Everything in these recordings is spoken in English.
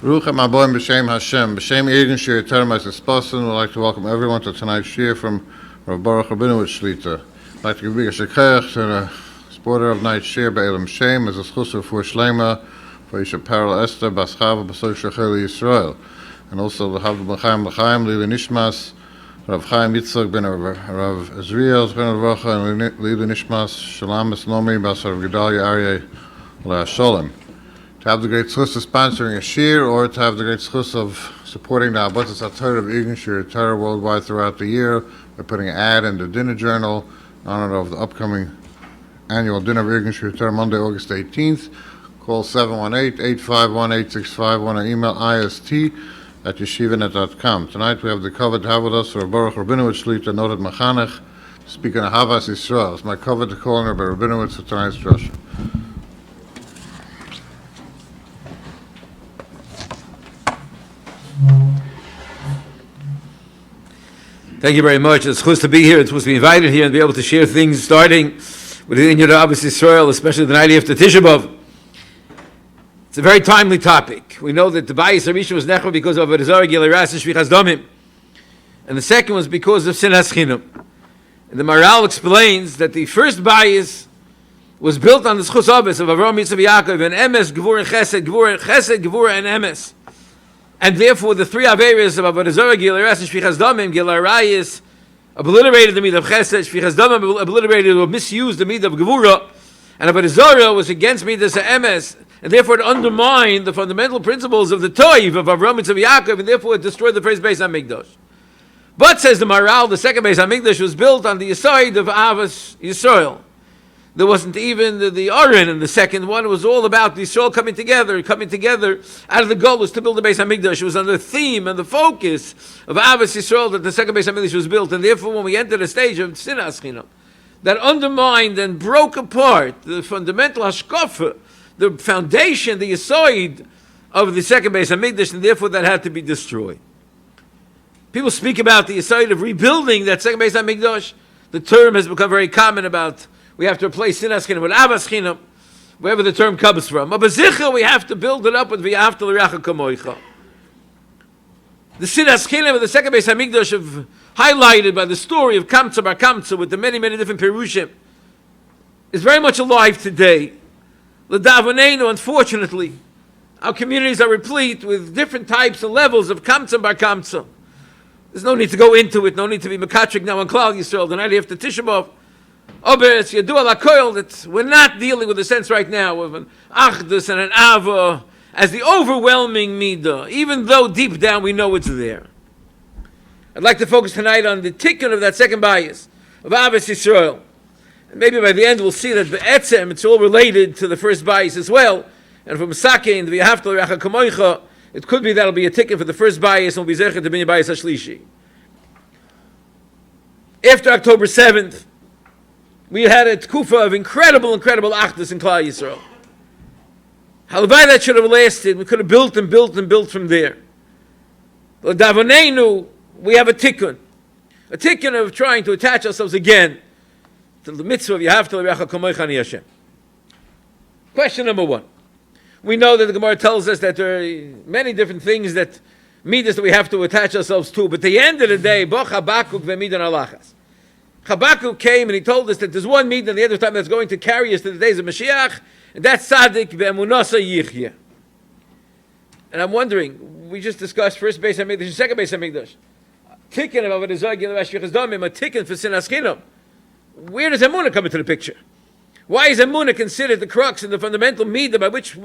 Ruchem Aboim B'Shem Hashem. B'Shem Eden Shir Termais Esposen. We'd like to welcome everyone to tonight's shir from Rabbi Baruch Rabinowitz Shlita. I'd like to give a big shekach to the supporter of tonight's shir Be'elam Shem as a schusser for Shlema for Isha Paral Esther Bas Chava B'Soy Shechel Yisroel. And also the Havd L'chaim L'chaim Lili Nishmas Rav Chaim Yitzchak ben Rav Yisroel ben Ravacha and Lili Nishmas Shalom Eslomi Bas Rav Gedalia Aryeh L'Asholem. To have the great schus of sponsoring a shir, or to have the great schus of supporting the Ahavat Torah of Eden Shir Torah worldwide throughout the year by putting an ad in the dinner journal in honor of the upcoming annual dinner of Eden Shir Torah Monday, August 18th. Call 718-851-8651 or email ist@yeshivanet.com. Tonight we have the covered Ahavas for Baruch Rabinowitz Shlita, noted Mechanech, speaking Ahavas Yisroel. It's my cover to call on Rabbi Rabinowitz for tonight's drasha. Thank you very much. It's supposed to be here. It's supposed to be invited here and be able to share things starting with the Ahavas Yisroel, especially the night after Tisha B'Av. It's a very timely topic. We know that the Bayis Harishon was nechva because of Ahavas Yisroel, Gileras, and Shvichas Damim. And the second was because of Sinas Chinam. And the Maral explains that the first Bayis was built on the Schus Abbas of Avraham, Yitzchak, Yaakov, and Emes, Gevurah, and Chesed, Gevurah, and Emes. And therefore, the three Averas of Avodah Zarah, Gileras, and Shvichas Damim, Gilarayis, obliterated the midah of Chesed, Shvichas Damim obliterated or misused the midah of Gevurah, and Avodah Zarah was against midas Emes, and therefore it undermined the fundamental principles of the Toiv of Avraham and Yaakov, and therefore it destroyed the first Beis HaMikdash. But, says the Maral, the second Beis HaMikdash was built on the Yesod of Ahavas Yisroel. There wasn't even the Aron in the second one. It was all about the Yisrael coming together out of the goal was to build the Beis HaMikdash. It was on the theme and the focus of Ahavas Yisroel that the second Beis HaMikdash was built. And therefore, when we entered a stage of Sinas Chinam, that undermined and broke apart the fundamental hashkafa, the foundation, the Yesod of the second Beis HaMikdash, and therefore that had to be destroyed. People speak about the Yesod of rebuilding that second Beis HaMikdash. The term has become very common about we have to replace Sinas Chinam with Avas Chinam, wherever the term comes from. But B'zicha, we have to build it up with V'yahavta l'reacha kamoicha. The Sinas Chinam of the second Beis HaMikdash have highlighted by the story of Kamsa Bar Kamsa with the many, many different Perushim is very much alive today. L'davonenu, unfortunately, our communities are replete with different types and levels of Kamsa Bar Kamsa. There's no need to go into it, no need to be Mechanech now on Klal Yisrael, the night after Tisha B'Av. Obers, Yadu ala koil, that we're not dealing with the sense right now of an achdus and an ava as the overwhelming midah, even though deep down we know it's there. I'd like to focus tonight on the tikkun of that second bias of Ahavas Yisroel. And maybe by the end we'll see that be'etzem, it's all related to the first bias as well. And from Sakein, the V'yahavta l'reacha kamoicha, it could be that'll be a tikkun for the first bias and we'll be zecher to be bias hashlishi. After October 7th, we had a tkufa of incredible achdus in Klal Yisrael. Halavai that should have lasted. We could have built and built from there. But davonenu, we have a tikkun of trying to attach ourselves again to the mitzvah of V'yahavta l'reacha kamoicha ani Hashem. Question number one. We know that the Gemara tells us that there are many different things that midas that we have to attach ourselves to, but at the end of the day, bo Chabakuk v'midan alachas. Chabakuk came and he told us that there's one midah in the end of time that's going to carry us to the days of Mashiach, and that's tzaddik ve'emunasa yichya. And I'm wondering, we just discussed first Beis HaMikdash, second Beis HaMikdash. Tikkun of Avodah Zarah, Gileras, Shvichas Damim, a tikkun for Sinas Chinam. Where does emunah come into the picture? Why is emunah considered the crux and the fundamental midah by which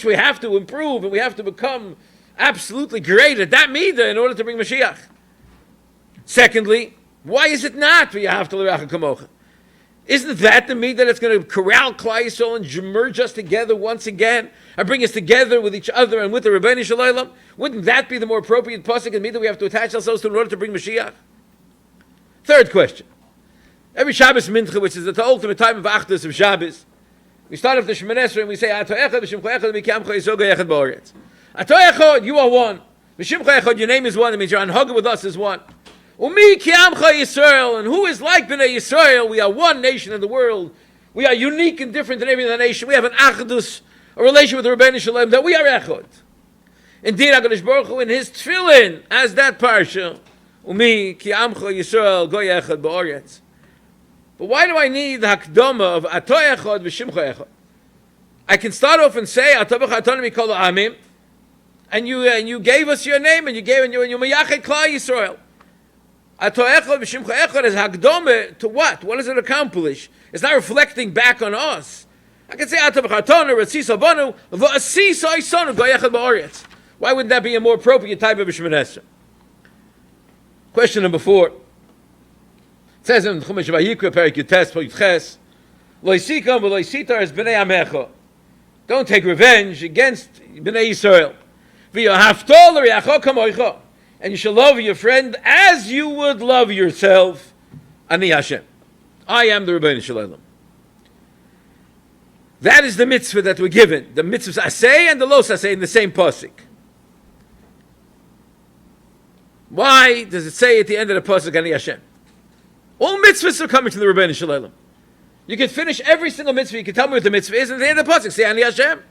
we have to improve and we have to become absolutely great at that midah in order to bring Mashiach? Secondly, why is it not V'yahavta l'reacha kamocha? Isn't that the midah that's going to corral Klal Yisrael and merge us together once again and bring us together with each other and with the Rebbeinu Shalom? Wouldn't that be the more appropriate pasuk and midah we have to attach ourselves to in order to bring Mashiach? Third question. Every Shabbos Mincha, which is the ultimate time of Achdus of Shabbos, we start off the Shemoneh Esrei and we say, Ato echad v'shimcha echad v'mikayamcha yisoga echad ba'oretz. Ato echad, you are one. V'shimcha echad, your name is one. It means your anhaga with us is one. Umi ki'amcha Yisrael, and who is like Bnei Yisrael? We are one nation in the world. We are unique and different than every other nation. We have an achdus, a relation with the Rebbeinu Shalom, that we are echad. Indeed, HaKadosh Baruch Hu in his tefillin, as that parsha, Umi ki amcha Yisrael goy echad ba'oretz. But why do I need the hakdama of atoy echad v'shimcha echad? I can start off and say atavach atonim mikol ha'amim, and you gave us your name, and you mayached Klal Yisrael. Atoy echad v'shimcha echad is hakdama to what? What does it accomplish? It's not reflecting back on us. I can say atavach atonim ratzisa banu v'asisa isonu goy echad ba'oretz. Why wouldn't that be a more appropriate type of Shemoneh Esrei? Question number 4. It says in Chumash Vayikra, Perek Yutes, Poyitches, Lo yisikam v'lo yisitar es b'nei amecha. Don't take revenge against b'nei Yisrael. V'yahavto l'reacho kamoicha. And you shall love your friend as you would love yourself. Ani Hashem. I am the Rebbeinu Shalom. That is the mitzvah that we're given. The mitzvahs aseh and the los aseh in the same pasuk. Why does it say at the end of the pasuk Ani Hashem? All mitzvahs are coming to the Rebbeinu Shalom. You can finish every single mitzvah. You can tell me what the mitzvah is, and at the end of the pasuk say Ani Hashem.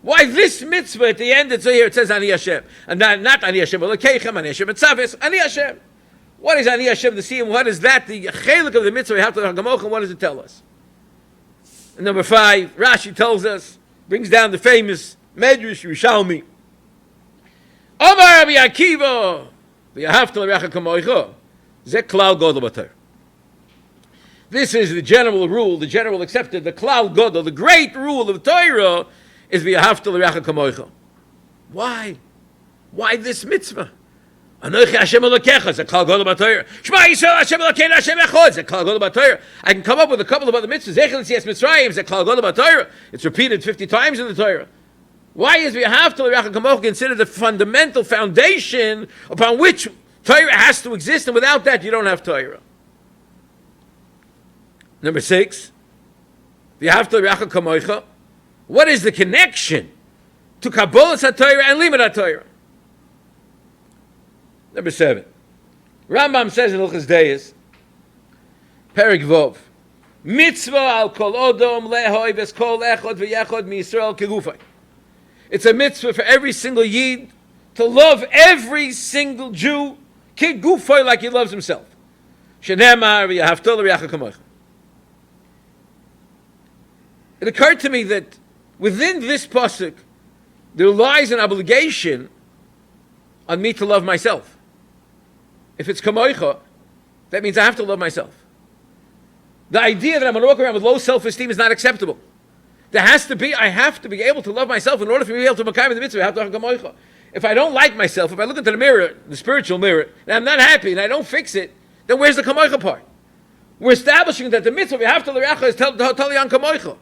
Why this mitzvah at the end? It's here. It says Ani Hashem, and not Ani Hashem. Well, Keichem Ani Hashem. It's Tzavis Ani Hashem. What is Ani Hashem? The siyum. What is that? The chelik of the mitzvah. We have to Hagamocha. What does it tell us? And number 5, Rashi tells us, brings down the famous Medrash Yerushalmi. Omar Rabbi Akiva. This is the general rule, the general accepted, the klal gadol, the great rule of Torah is v'yahavta l'reacha kamoicha. Why? Why this mitzvah? Anochi Hashem Elokecha, it's a klal gadol b'Torah. Shema Yisrael Hashem Elokeinu Hashem Echad, it's a klal gadol b'Torah. I can come up with a couple of other mitzvahs. Zechel Yetzias Mitzrayim, it's a klal gadol b'Torah. It's repeated 50 times in the Torah. Why is v'yahavta l'reacha kamoicha considered the fundamental foundation upon which Torah has to exist, and without that you don't have Torah? Number 6, v'yahavta l'reacha kamoicha. What is the connection to Kabbalas HaTorah and Limud HaTorah? Number 7, Rambam says in Hilchos Deis, Perek Vov, mitzvah al kol odom lehoi ves kol echad v'yechad miYisrael kegufay. It's a mitzvah for every single Yid to love every single Jew kegufay like he loves himself. Shenemar v'yahavta l'reacha kamoicha. It occurred to me that within this pasuk there lies an obligation on me to love myself. If it's kamoicha, that means I have to love myself. The idea that I'm going to walk around with low self-esteem is not acceptable. I have to be able to love myself in order for me to be able to makayim the mitzvah. I have to have kamoicha. If I don't like myself, if I look into the mirror, the spiritual mirror, and I'm not happy and I don't fix it, then where's the kamoicha part? We're establishing that the mitzvah we have to l'reacha is totally on kamoicha.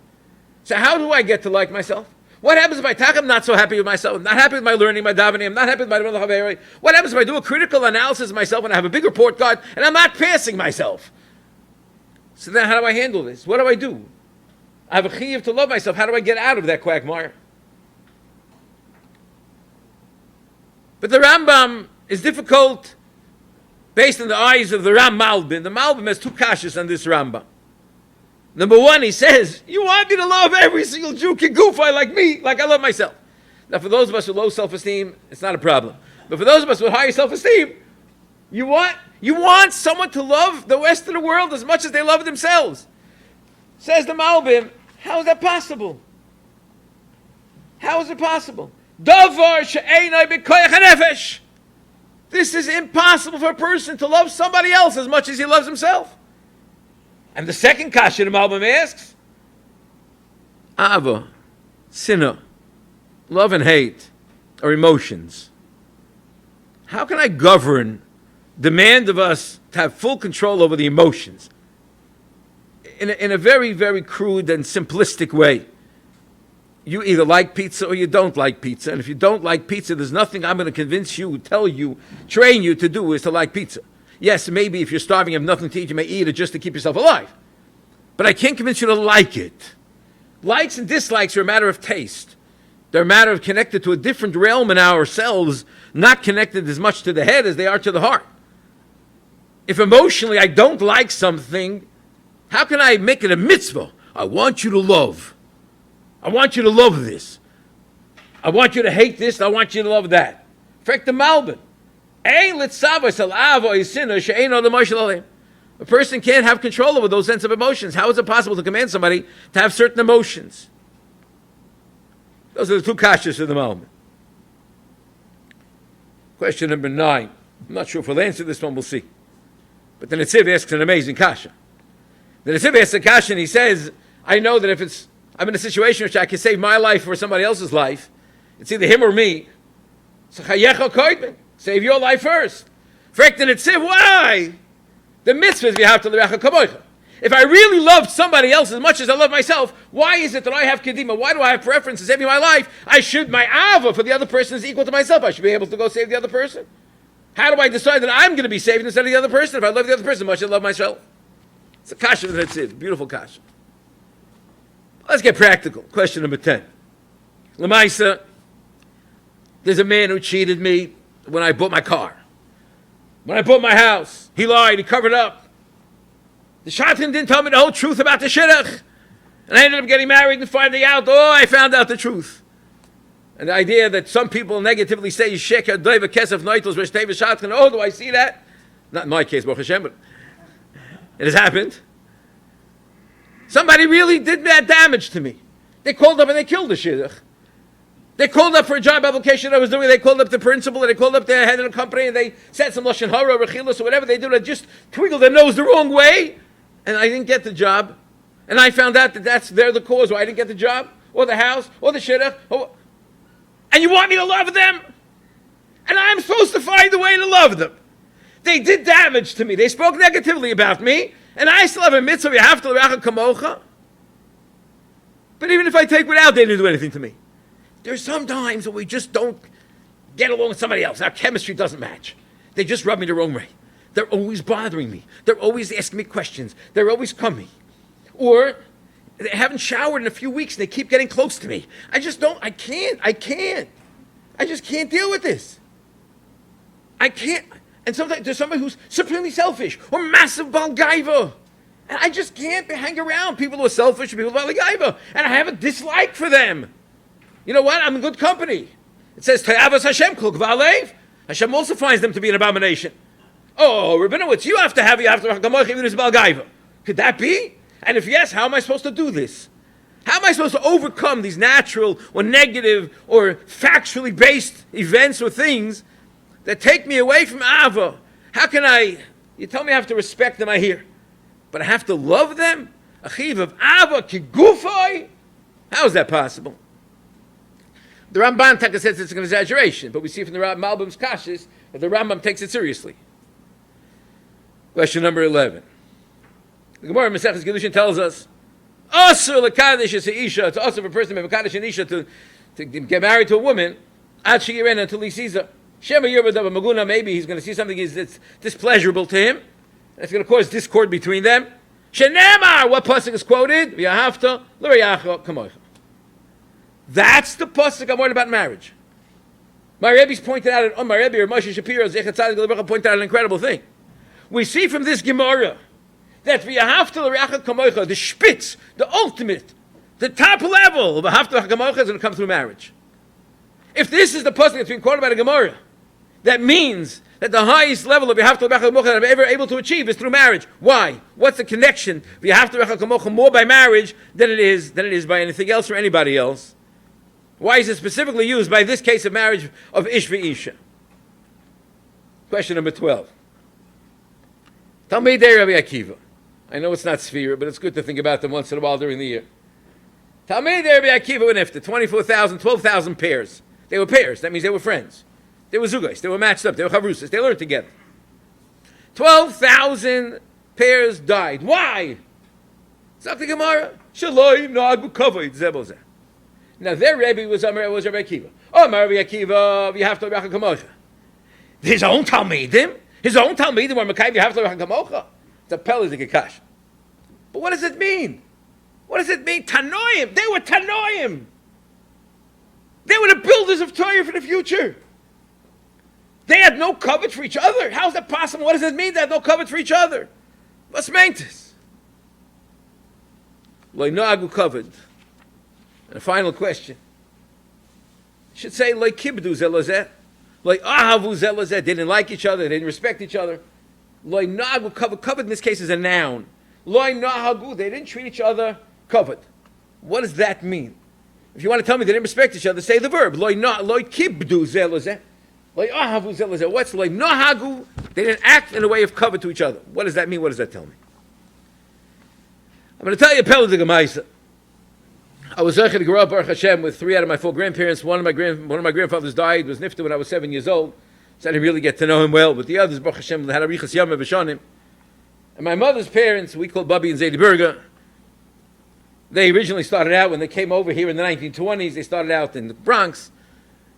So how do I get to like myself? What happens if I'm not so happy with myself? I'm not happy with my learning, my davening. I'm not happy with my Chaveri. What happens if I do a critical analysis of myself and I have a big report card and I'm not passing myself? So then how do I handle this? What do? I have a chiyuv to love myself. How do I get out of that quagmire? But the Rambam is difficult based on the eyes of the Ram Malbim. The Malbim has 2 kashas on this Rambam. Number 1, he says, you want me to love every single Jew kegufay like me, like I love myself. Now for those of us with low self-esteem, it's not a problem. But for those of us with higher self-esteem, you want someone to love the rest of the world as much as they love themselves. Says the Malbim, how is that possible? How is it possible? Davar she'einai b'koyach hanefesh. This is impossible for a person to love somebody else as much as he loves himself. And the second kasha the Malbim asks, Ava, sinna, love and hate are emotions. How can I demand of us to have full control over the emotions? In a very, very crude and simplistic way. You either like pizza or you don't like pizza. And if you don't like pizza, there's nothing I'm going to convince you, tell you, train you to do is to like pizza. Yes, maybe if you're starving, you have nothing to eat, you may eat it just to keep yourself alive. But I can't convince you to like it. Likes and dislikes are a matter of taste. They're a matter of connected to a different realm in ourselves, not connected as much to the head as they are to the heart. If emotionally I don't like something, how can I make it a mitzvah? I want you to love. I want you to love this. I want you to hate this, I want you to love that. Frek the Malbin. A person can't have control over those sense of emotions. How is it possible to command somebody to have certain emotions? Those are the two kashas of the Malbin. Question number 9. I'm not sure if we'll answer this one, we'll see. But the Netziv asks an amazing kasha. The Netziv asks a kasha and he says, I know that if I'm in a situation which I can save my life or somebody else's life, it's either him or me. So chayecha koidben, save your life first. Frek the Netziv, why? The mitzvahs we have to l'recha kamoicha. If I really loved somebody else as much as I love myself, why is it that I have kedima? Why do I have preference in saving my life? My ava for the other person is equal to myself. I should be able to go save the other person. How do I decide that I'm going to be saved instead of the other person if I love the other person as much as I love myself? It's a kasha of the Netziv, beautiful kasha. Let's get practical. Question number 10. Lemaisa, there's a man who cheated me when I bought my car. When I bought my house, he lied, he covered up. The shatan didn't tell me the whole truth about the shidduch. And I ended up getting married and finding out, I found out the truth. And the idea that some people negatively say, Sheker, Deva, Kesef, Neitels, Reshteva, Shatan, do I see that? Not in my case, Baruch Hashem, but it has happened. Somebody really did that damage to me. They called up and they killed the shidduch. They called up for a job application I was doing. They called up the principal and they called up the head of the company and they said some lashon hara or rechilas or whatever they did. I just twiggled their nose the wrong way, and I didn't get the job. And I found out that they're the cause why I didn't get the job or the house or the shidduch. And you want me to love them? And I'm supposed to find a way to love them. They did damage to me. They spoke negatively about me, and I still have a mitzvah. You have to l'recha kamocha. But even if I take without, they didn't do anything to me. There's some times when we just don't get along with somebody else. Our chemistry doesn't match. They just rub me the wrong way. They're always bothering me. They're always asking me questions. They're always coming. Or they haven't showered in a few weeks and they keep getting close to me. I can't. I just can't deal with this. I can't. And sometimes there's somebody who's supremely selfish or massive balgaiva. And I just can't hang around people who are selfish or people who are balgaiva. And I have a dislike for them. You know what? I'm in good company. It says, Ahavas Hashem kol k'va'alev. Hashem also finds them to be an abomination. Oh, Rabinowitz, you have to rachamacha even as balgaiva. Could that be? And if yes, how am I supposed to do this? How am I supposed to overcome these natural or negative or factually based events or things that take me away from Ava? How can you tell me I have to respect them, I hear. But I have to love them? Achiv of Ava kigufay? How is that possible? The Ramban says it's an exaggeration, but we see from the Malbim's Kashis that the Rambam takes it seriously. Question number 11. The Gemara in Maseches Gedushin tells us, Asur l'kadosh es ha'isha, it's also for a person to mekadosh an isha to get married to a woman, ad she'yirena, until he sees her. Shema yirvadav maguna, maybe he's going to see something that's displeasurable to him, and it's going to cause discord between them. Shenemar, what pasuk is quoted? V'yahavta l'reyacha kamoicha. That's the pasuk I'm worried about marriage. My Rebbe's pointed out, my Rebbe or Moshe Shapiro, Zechat Tzadik L'Bracha, pointed out an incredible thing. We see from this Gemara that v'yahavta l'reyacha kamoicha, the spitz, the ultimate, the top level of v'yahavta l'reyacha kamoicha is going to come through marriage. If this is the pasuk that's being quoted by the Gemara, that means that the highest level of v'yahavta l'reyacha kamoicha that I'm ever able to achieve is through marriage. Why? What's the connection? V'yahavta l'reyacha kamoicha more by marriage than it is by anything else or anybody else. Why is it specifically used by this case of marriage of Ish v'Isha? Question number 12. Talmidei Rabbi Akiva. I know it's not Sphira, but it's good to think about them once in a while during the year. Talmidei Rabbi Akiva and Ifta, 24,000, 12,000 pairs. They were pairs. That means they were friends. They were zugais. They were matched up. They were chavrusas. They learned together. 12,000 pairs died. Why? Zakti Gemara. Shaloi nagu kavod zebozeh. Now their Rebbe was Rabbi Akiva. Oh, Rabbi Akiva, you have to Rabbi Kamocha. His own Talmidim were Mekayim, you have to Rabbi Kamocha. It's a Pelizik Akash. But what does it mean? What does it mean? Tanoim. They were Tanoim. They were the builders of Torah for the future. They had no covet for each other. How is that possible? What does it mean they had no covet for each other? What's meintis? Lo nagu covet. And a final question. should say loy kibdu zelazeh, loy ahavu zelazeh. They didn't like each other. They didn't respect each other. Loy nagu, covet in this case is a noun. Loy nahagu, they didn't treat each other covet. What does that mean? If you want to tell me they didn't respect each other, say the verb. Loy kibdu zelazeh. Loy ahavu zelazeh. What's loy nahagu? They didn't act in a way of covet to each other. What does that mean? What does that tell me? I'm going to tell you a Peled Gemaisa. I was zecher to grow up, Baruch Hashem, with 3 out of my 4 grandparents. One of my grandfathers died, was nifta when I was 7 years old, so I didn't really get to know him well. But the others, Baruch Hashem, had a richas yama v'shanim. And my mother's parents, we called Bubby and Zadie Berger, they originally started out, when they came over here in the 1920s, they started out in the Bronx,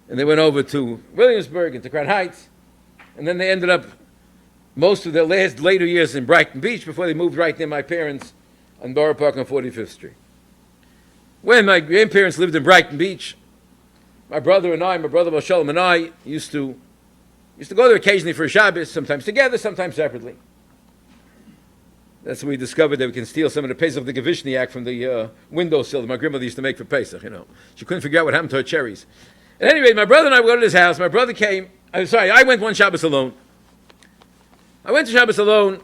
and they went over to Williamsburg and to Crown Heights, and then they ended up most of their later years in Brighton Beach before they moved right near my parents on Borough Park on 45th Street. When my grandparents lived in Brighton Beach, my brother Shalom and I used to go there occasionally for a Shabbos, sometimes together, sometimes separately. That's when we discovered that we can steal some of the Pesach the Gavishniak from the windowsill that my grandmother used to make for Pesach, She couldn't figure out what happened to her cherries. At any rate, my brother and I would go to his house. My brother came, I went one Shabbos alone. I went to Shabbos alone.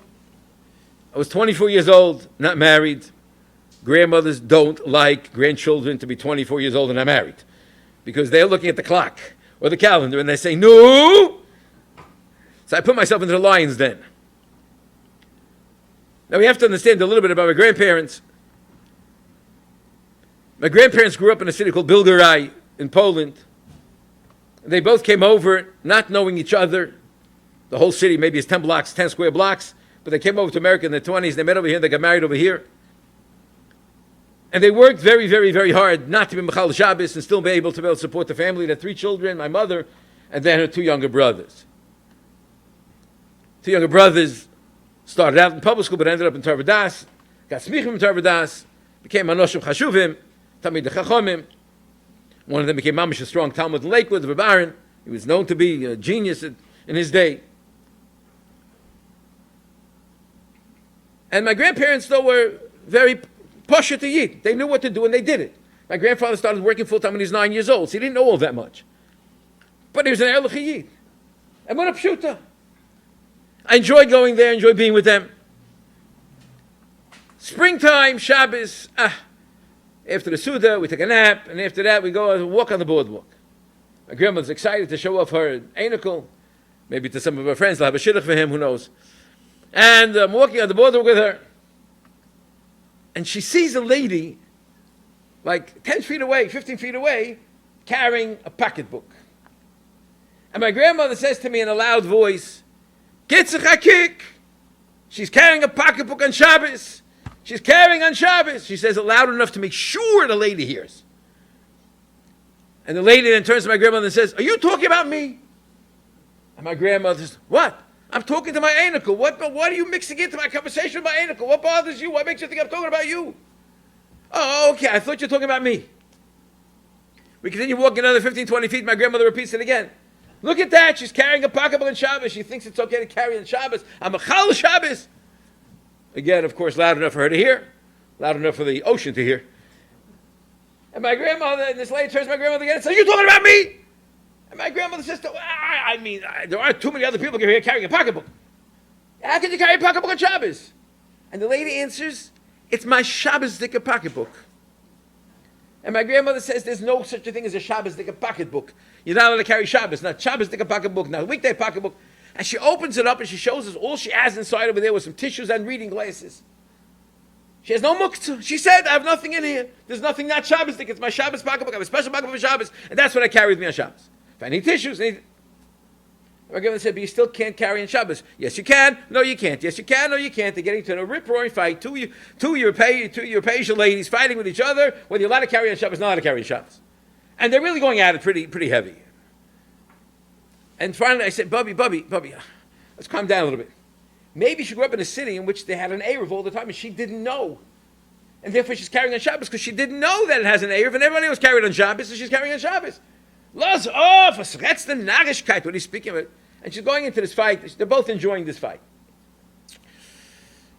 I was 24 years old, not married. Grandmothers don't like grandchildren to be 24 years old and not married, because they're looking at the clock or the calendar and they say, no! So I put myself into the lion's den. Now we have to understand a little bit about my grandparents. My grandparents grew up in a city called Bilgeraj in Poland. They both came over not knowing each other. The whole city maybe is 10 square blocks, but they came over to America in their 20s. They met over here, they got married over here. And they worked very, very, very hard not to be Mechal Shabbos and still be able to support the family. They had 3 children, my mother, and then her 2 younger brothers. 2 younger brothers started out in public school, but ended up in Torah Das, got smichim in Torah Das, became Anoshim Chashuvim, Tamid Chachomim. One of them became Mamish, a strong Talmud in Lakewood, the Rebbe Aaron. He was known to be a genius in his day. And my grandparents, though, were very Pasha to Yid. They knew what to do and they did it. My grandfather started working full-time when he was 9 years old, so he didn't know all that much. But he was an Erlich Yid. And what a pshuta. I enjoyed going there, enjoyed being with them. Springtime, Shabbos, after the Suda, we take a nap, and after that we go walk on the boardwalk. My grandmother's excited to show off her anacle, maybe to some of her friends, they'll have a shidduch for him, who knows. And I'm walking on the boardwalk with her, and she sees a lady, like 10 feet away, 15 feet away, carrying a pocketbook. And my grandmother says to me in a loud voice, Gitzachakik! She's carrying a pocketbook on Shabbos. She's carrying on Shabbos. She says it loud enough to make sure the lady hears. And the lady then turns to my grandmother and says, are you talking about me? And my grandmother says, what? I'm talking to my anacle. What are you mixing into my conversation with my anacle? What bothers you? What makes you think I'm talking about you? Oh, okay, I thought you were talking about me. We continue walking another 15, 20 feet. My grandmother repeats it again. Look at that. She's carrying a pocketbook on Shabbos. She thinks it's okay to carry on Shabbos. I'm a Chal Shabbos. Again, of course, loud enough for her to hear. Loud enough for the ocean to hear. And my grandmother, and this lady turns to my grandmother again and says, are you talking about me? And my grandmother says, there aren't too many other people here carrying a pocketbook. How can you carry a pocketbook on Shabbos? And the lady answers, it's my Shabbos Dika pocketbook. And my grandmother says there's no such a thing as a Shabbos Dika pocketbook. You're not allowed to carry Shabbos, not Shabbos Dika pocketbook, not a weekday pocketbook. And she opens it up and she shows us all she has inside over there with some tissues and reading glasses. She has no muktzah. She said, I have nothing in here. There's nothing not Shabbos Dika. It's my Shabbos pocketbook. I have a special pocketbook for Shabbos, and that's what I carry with me on Shabbos. If I need tissues, my grandmother said, but you still can't carry on Shabbos. Yes, you can. No, you can't. Yes, you can. No, you can't. They're getting to a rip-roaring fight. Two European ladies fighting with each other, whether you're allowed to carry on Shabbos, not allowed to carry on Shabbos. And they're really going at it pretty heavy. And finally I said, Bubby, let's calm down a little bit. Maybe she grew up in a city in which they had an Erev all the time and she didn't know. And therefore she's carrying on Shabbos because she didn't know that it has an Erev and everybody else carried on Shabbos, so she's carrying on Shabbos. That's the Nagishkeit, what he's speaking about. And she's going into this fight. They're both enjoying this fight.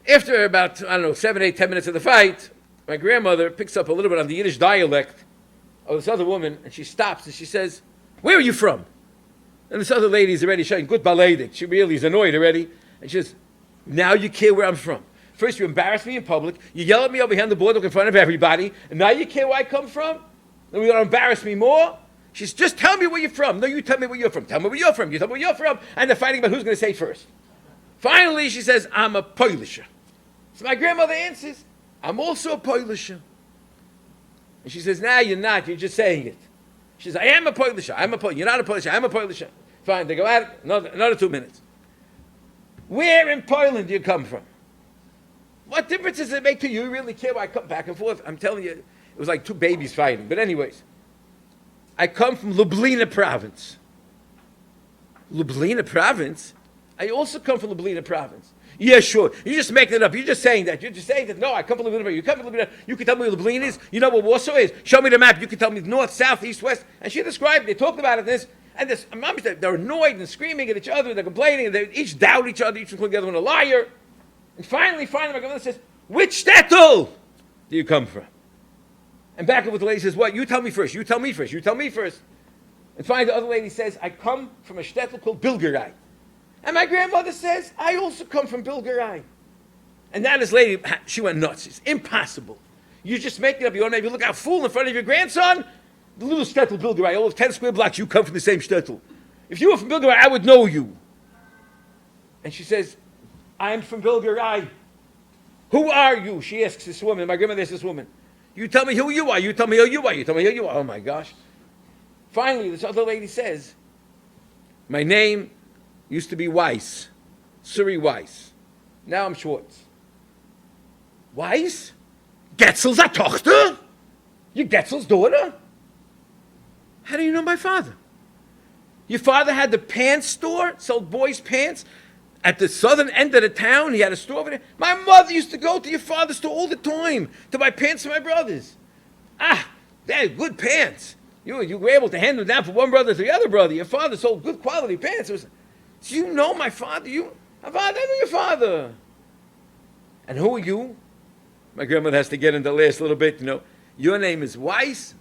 After about, 7, 8, 10 minutes of the fight, my grandmother picks up a little bit on the Yiddish dialect of this other woman, and she stops and she says, Where are you from? And this other lady is already showing good baladik. She really is annoyed already. And she says, now you care where I'm from. First you embarrass me in public. You yell at me over here on the boardwalk in front of everybody. And now you care where I come from? Then you're going to embarrass me more? She says, just tell me where you're from. No, you tell me where you're from. Tell me where you're from. You tell me where you're from. And they're fighting about who's going to say first. Finally, she says, I'm a Polisher. So my grandmother answers, I'm also a Polisher. And she says, no, you're not. You're just saying it. She says, I am a Polisher. I'm a Polisher. You're not a Polisher. I'm a Polisher. Fine. They go at it. Another 2 minutes. Where in Poland do you come from? What difference does it make to you? You really care why I come back and forth? I'm telling you, it was like two babies fighting. But anyways, I come from Lublina province. Lublina province? I also come from Lublina province. Yeah, sure. You're just making it up. You're just saying that. You're just saying that. No, I come from Lublina. You come from Lublina. You can tell me where Lublina is. You know where Warsaw is. Show me the map. You can tell me north, south, east, west. And she described, they talked about it, and they're annoyed and screaming at each other. They're complaining. And they each doubt each other. Each one calling the other one a liar. And finally, my grandmother says, which shtetl do you come from? And back up with the lady says, what? You tell me first. You tell me first. You tell me first. And finally, the other lady says, I come from a shtetl called Bilgerai. And my grandmother says, I also come from Bilgerai. And now this lady, she went nuts. It's impossible. You just make it up. You want to maybe look out fool in front of your grandson? The little shtetl Bilgerai, all of 10 square blocks, you come from the same shtetl. If you were from Bilgerai, I would know you. And she says, I'm from Bilgerai. Who are you? She asks this woman. My grandmother asks this woman. You tell me who you are. You tell me who you are. You tell me who you are. Oh my gosh. Finally, this other lady says, my name used to be Weiss. Suri Weiss. Now I'm Schwartz. Weiss? Getzel's a Tochter? You Getzel's daughter? How do you know my father? Your father had the pants store, sold boys' pants. At the southern end of the town, he had a store over there. My mother used to go to your father's store all the time to buy pants for my brothers. They're good pants. You were able to hand them down from one brother to the other brother. Your father sold good quality pants. So you know my father? My father, I know your father. And who are you? My grandmother has to get into the last little bit, Your name is Weiss.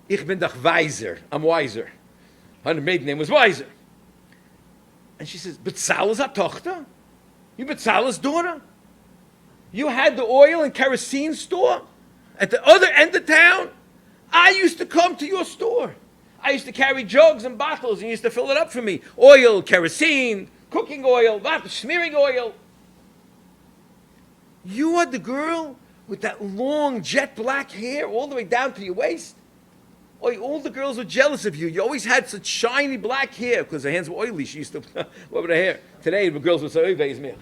Ich bin doch Weiser. I'm wiser. Her maiden name was Weiser. And she says, Betzalel's a Tochter? You Betzalel's daughter? You had the oil and kerosene store at the other end of town? I used to come to your store. I used to carry jugs and bottles and you used to fill it up for me. Oil, kerosene, cooking oil, smearing oil. You are the girl with that long jet black hair all the way down to your waist? All the girls were jealous of you. You always had such shiny black hair because her hands were oily. She used to over the hair. Today, the girls were so oily.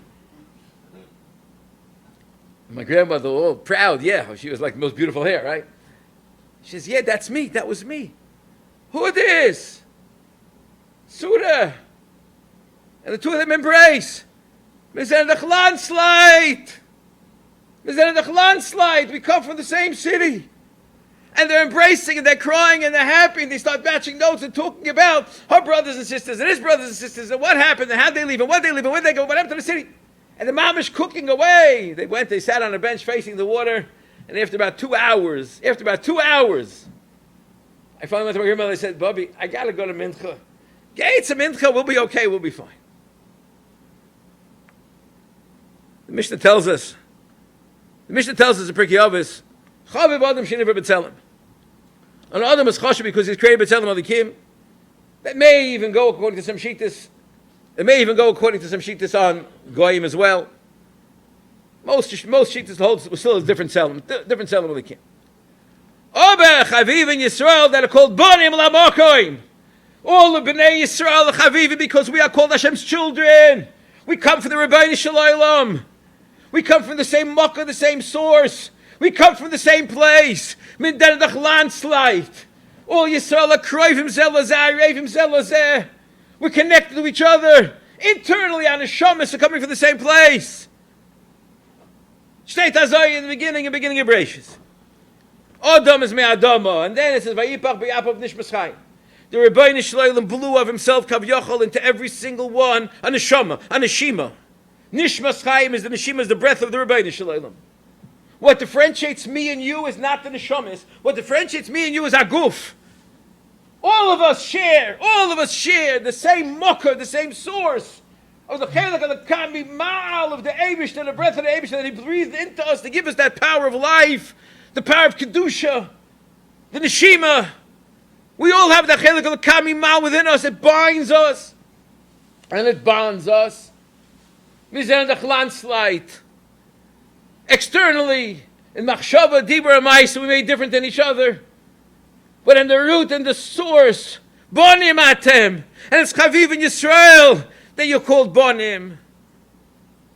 My grandmother, all proud, yeah. She was like the most beautiful hair, right? She says, yeah, that's me. That was me. Who are this? Suda. And the two of them embrace. Mechanech landslide. Mechanech landslide. We come from the same city. And they're embracing and they're crying and they're happy and they start batching notes and talking about her brothers and sisters and his brothers and sisters and what happened and how they leave and what they leave and where they go, what happened to the city. And the mom is cooking away. They sat on a bench facing the water, and after about 2 hours, I finally went to my grandmother and I said, Bubby, I gotta go to Mincha. Gates of Mincha, we'll be okay, we'll be fine. The Mishnah tells us in Pirkei Avos, Chaviv Adam Sheniver B'Tzelem. An Adam is chashuv because he's created B'Tzelem Alikim. That may even go according to some shittas. It may even go according to some shittas on Goyim as well. Most shittas hold still has different Tzelem Alikim. Ober Chaviv in Yisrael that are called Bonim Lamokoim. All of Bnei Yisrael are Chaviv because we are called Hashem's children. We come from the Rebbeinu Shalom. We come from the same Makkah, the same source. We come from the same place. Min derech landslide. All Yisrael are kroivim zelazeh, reivim zelazeh. We're connected to each other. Internally, our neshamas are coming from the same place. Shnei Tazoi in the beginning of Bereshis. Adam is me'adama. And then it says, Vayipach b'yapav nishmas chayim. The Rebbeinu Shalom blew of himself kavyachol into every single one a neshama, a neshima. Nishmas chayim is the neshima, is the breath of the Rebbeinu Shalom. What differentiates me and you is not the neshamas. What differentiates me and you is our guf. All of us share the same mucker, the same source of the chelik of the kami mal of the Eibush, the breath of the Eibush that He breathed into us to give us that power of life, the power of kedusha, the neshima. We all have the chelik of the kami mal within us. It binds us, and it bonds us. Externally, in machshava, dibur, and ma'isa, we made different than each other. But in the root and the source, bonim atem, and it's chaviv in Yisrael that you're called bonim.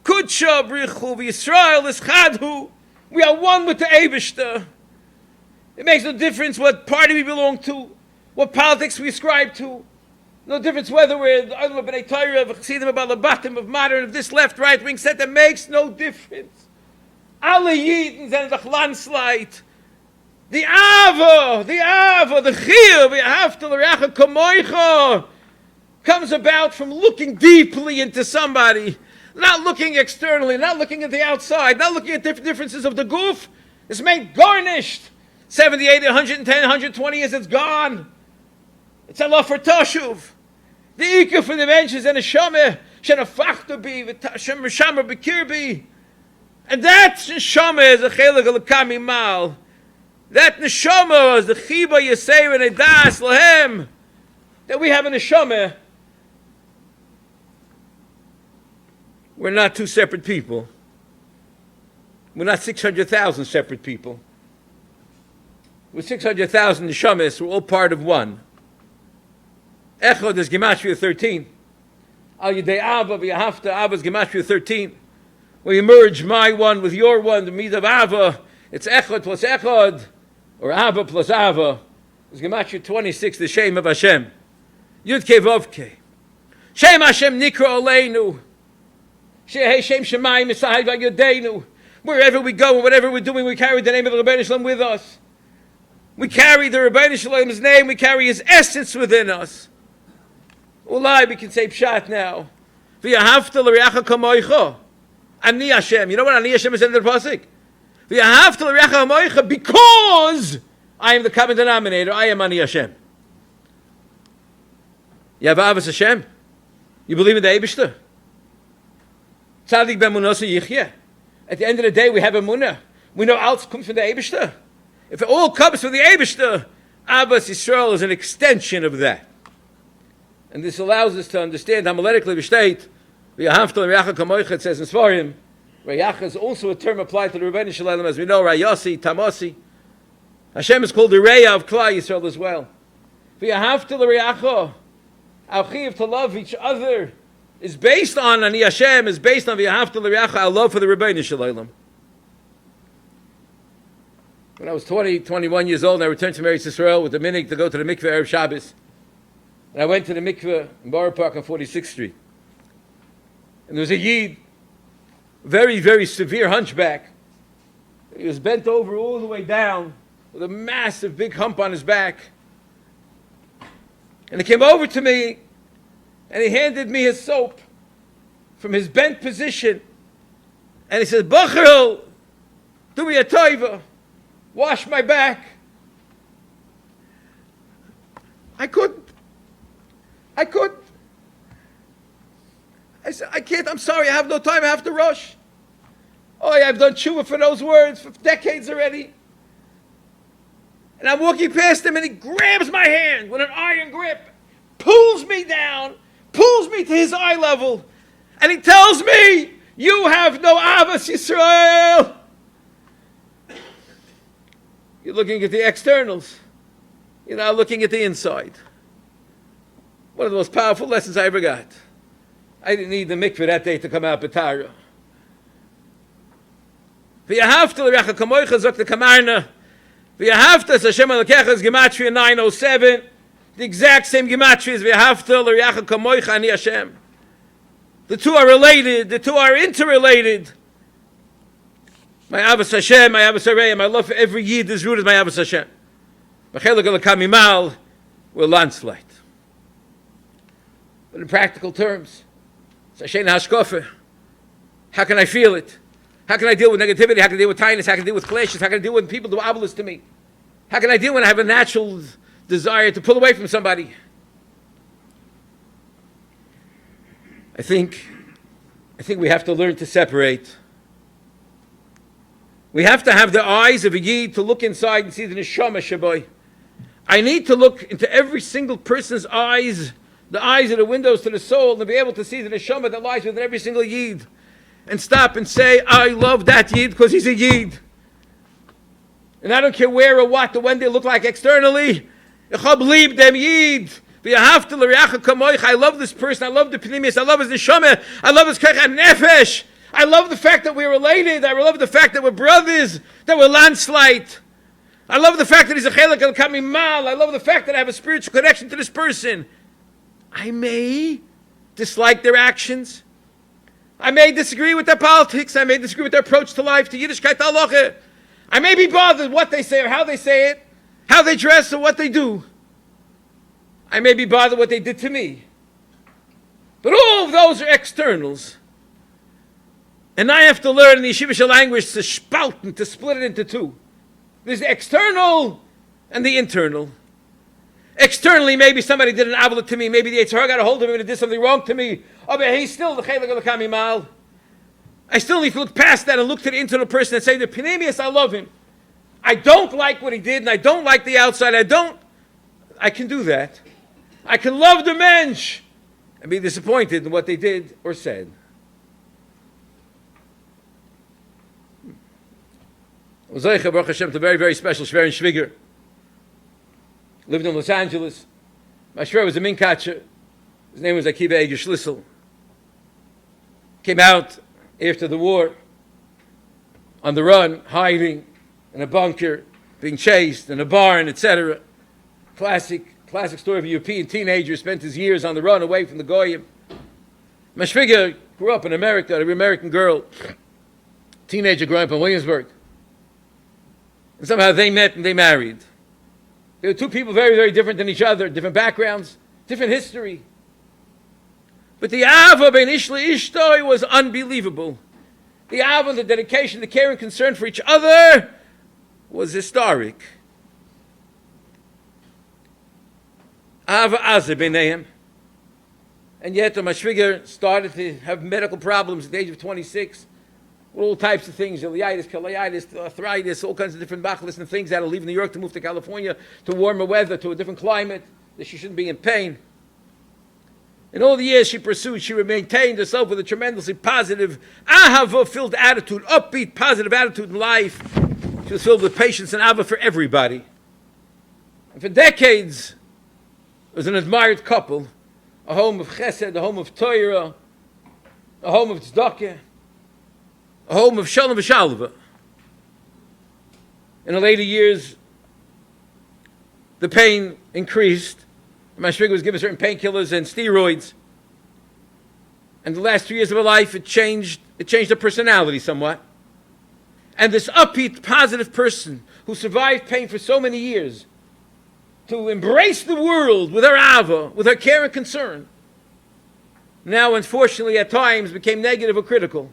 Kudsha brichu v'Yisrael is chadhu. We are one with the Eibishter. It makes no difference what party we belong to, what politics we ascribe to. No difference whether we're the Olam of B'nai Torah, of Chassidim, of Balabatim, of modern, of this left, right wing set. That makes no difference. Alle Yidden and the Chlansleit. The Ava, the Chiyuv, the Haftal, the Recha Kamoicha, comes about from looking deeply into somebody, not looking externally, not looking at the outside, not looking at differences of the goof. It's made garnished. 70, 80, 110, 120 years, it's gone. It's Allah for Tashuv. The Ikka for the benches and the Shameh, Shenafachtabi, Shem Rishamah Bekirbi. And that Neshama is a chelik of the Kami Mal. That Neshama is the Chiba Yisei and Edas Lahem. That we have a Neshama. We're not two separate people. We're not 600,000 separate people. We're 600,000 Neshamas. We're all part of one. Echad is Gematria 13. Al Yedei Ava v'Yahavta Ava is Gematria 13. When you merge my one with your one, the Midah of Ava, it's Echad plus Echad, or Ava plus Ava. It's Gematria 26, the Shem of Hashem. Yud Kei Vav Kei. Shem Hashem Nikra Oleinu. Shem Shemayim Misahai V'Yodeinu. Wherever we go and whatever we're doing, we carry the name of the Rebbeinu Shalom with us. We carry the Rebbeinu Shalom's name, we carry his essence within us. Ulai, we can say Pshat now. V'yahavta l'reacha kamoicha. Ani Hashem. You know what Ani Hashem is in the Pasuk? V'yahavta l'reacha kamoicha, because I am the common denominator. I am Ani Hashem. You have Ahavas Hashem? You believe in the Eibishter? Tzadik ben Munasa Yichye. At the end of the day, we have Emunah. We know alles comes from the Eibishter. If it all comes from the Eibishter, Ahavas Yisroel is an extension of that. And this allows us to understand homiletically v'shteit, v'yahavta l'reacha kamoicha, it says in Svarim, Reyacha is also a term applied to the Rebbeinu Shalom, as we know, Rayasi, Tamasi. Hashem is called the Reya of Klal Yisrael as well. V'yahavta l'reacha, our chiyuv to love each other, is based on Ani Hashem, is based on v'yahavta l'reacha, our love for the Rebbeinu Shalom. When I was 21 years old, I returned to Eretz Yisrael with the minig to go to the mikveh Erev Shabbos. And I went to the mikveh in Borough Park on 46th Street. And there was a Yid, very, very severe hunchback. He was bent over all the way down with a massive big hump on his back. And he came over to me and he handed me his soap from his bent position. And he said, Bacharel, do me a toiva, wash my back. I couldn't. I said, I can't, I'm sorry, I have no time, I have to rush. Oh, yeah, I've done tshuva for those words for decades already. And I'm walking past him and he grabs my hand with an iron grip, pulls me down, pulls me to his eye level, and he tells me, you have no Ahavas Yisroel. You're looking at the externals. You're not looking at the inside. One of the most powerful lessons I ever got. I didn't need the mikveh that day to come out B'tara. V'yahavta l'recha kamoicha zok the kamarna. V'yahavta es Hashem Elokecha is Gematria 907. The exact same Gematria is V'yahavta l'recha kamoicha ani Hashem. The two are related. The two are interrelated. My Ahavas Hashem, my Ahavas Harei, my love for every Yid is rooted in my Ahavas Hashem. Mechanech l'kamimal, we're landslide. But in practical terms, how can I feel it? How can I deal with negativity? How can I deal with kindness? How can I deal with clashes? How can I deal when people do obelisk to me? How can I deal when I have a natural desire to pull away from somebody. I think we have to learn to separate. We have to have the eyes of a Yid to look inside and see the neshama shaboy. I need to look into every single person's eyes. The eyes are the windows to the soul, and be able to see the neshama that lies within every single Yid. And stop and say, I love that Yid because he's a Yid. And I don't care where or what or when they look like externally. I love this person. I love the pnimius. I love his neshama. I love his kach nefesh. I love the fact that we're related. I love the fact that we're brothers, that we're landslide. I love the fact that he's a chelak al kamimal. I love the fact that I have a spiritual connection to this person. I may dislike their actions. I may disagree with their politics. I may disagree with their approach to life, to Yiddishkeit halacha. I may be bothered what they say or how they say it, how they dress or what they do. I may be bothered what they did to me. But all of those are externals. And I have to learn in the yeshivish language to spalten, to split it into two. There's the external and the internal. Externally, maybe somebody did an avla to me. Maybe the Yitzhar got a hold of him and did something wrong to me. Oh, but he's still the chelak al kamimal. I still need to look past that and look to the internal person and say, the Pneumius, I love him. I don't like what he did, and I don't like the outside. I can do that. I can love the mensch and be disappointed in what they did or said. Baruch Hashem, a very, very special Shver and Shviger. Lived in Los Angeles. My Shver was a minkatcher. His name was Akiva Eger Schlissel. Came out after the war, on the run, hiding in a bunker, being chased in a barn, etc. Classic story of a European teenager spent his years on the run away from the Goyim. My Shviger grew up in America, an American girl, teenager growing up in Williamsburg. And somehow they met and they married. They were two people very, very different than each other, different backgrounds, different history. But the Ava ben Ishla Ishtoi was unbelievable. The Ava, the dedication, the care and concern for each other was historic. Ava Azeh b'neihem. And yet, the Mashviger started to have medical problems at the age of 26. With all types of things, ileitis, kolitis, arthritis, all kinds of different bachelis and things. Had to leave New York to move to California, to warmer weather, to a different climate, that she shouldn't be in pain. In all the years she pursued, she maintained herself with a tremendously positive, ahava-filled attitude, upbeat, positive attitude in life. She was filled with patience and ahava for everybody. And for decades, it was an admired couple, a home of chesed, a home of Torah, a home of tzedakah, a home of shalom v'shalva. In the later years, the pain increased. My shviga was given certain painkillers and steroids. And the last 2 years of her life, it changed her personality somewhat. And this upbeat, positive person who survived pain for so many years, to embrace the world with her ava, with her care and concern, now unfortunately at times became negative or critical.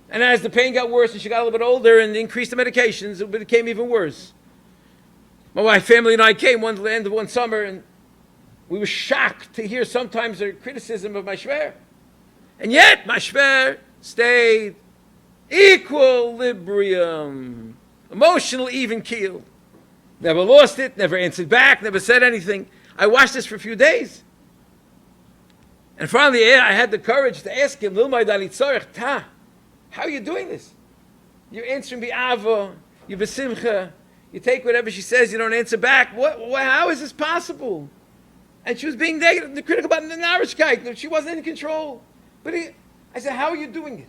And as the pain got worse and she got a little bit older and increased the medications, it became even worse. My wife, family, and I came at the end of one summer, and we were shocked to hear sometimes her criticism of my shver. And yet, my shver stayed equilibrium, emotional even keel. Never lost it, never answered back, never said anything. I watched this for a few days. And finally, I had the courage to ask him, how are you doing this? You're answering bi'ava, you're besimcha, you take whatever she says, you don't answer back. How is this possible? And she was being negative, critical about the narishkeit. She wasn't in control. But I said, how are you doing it?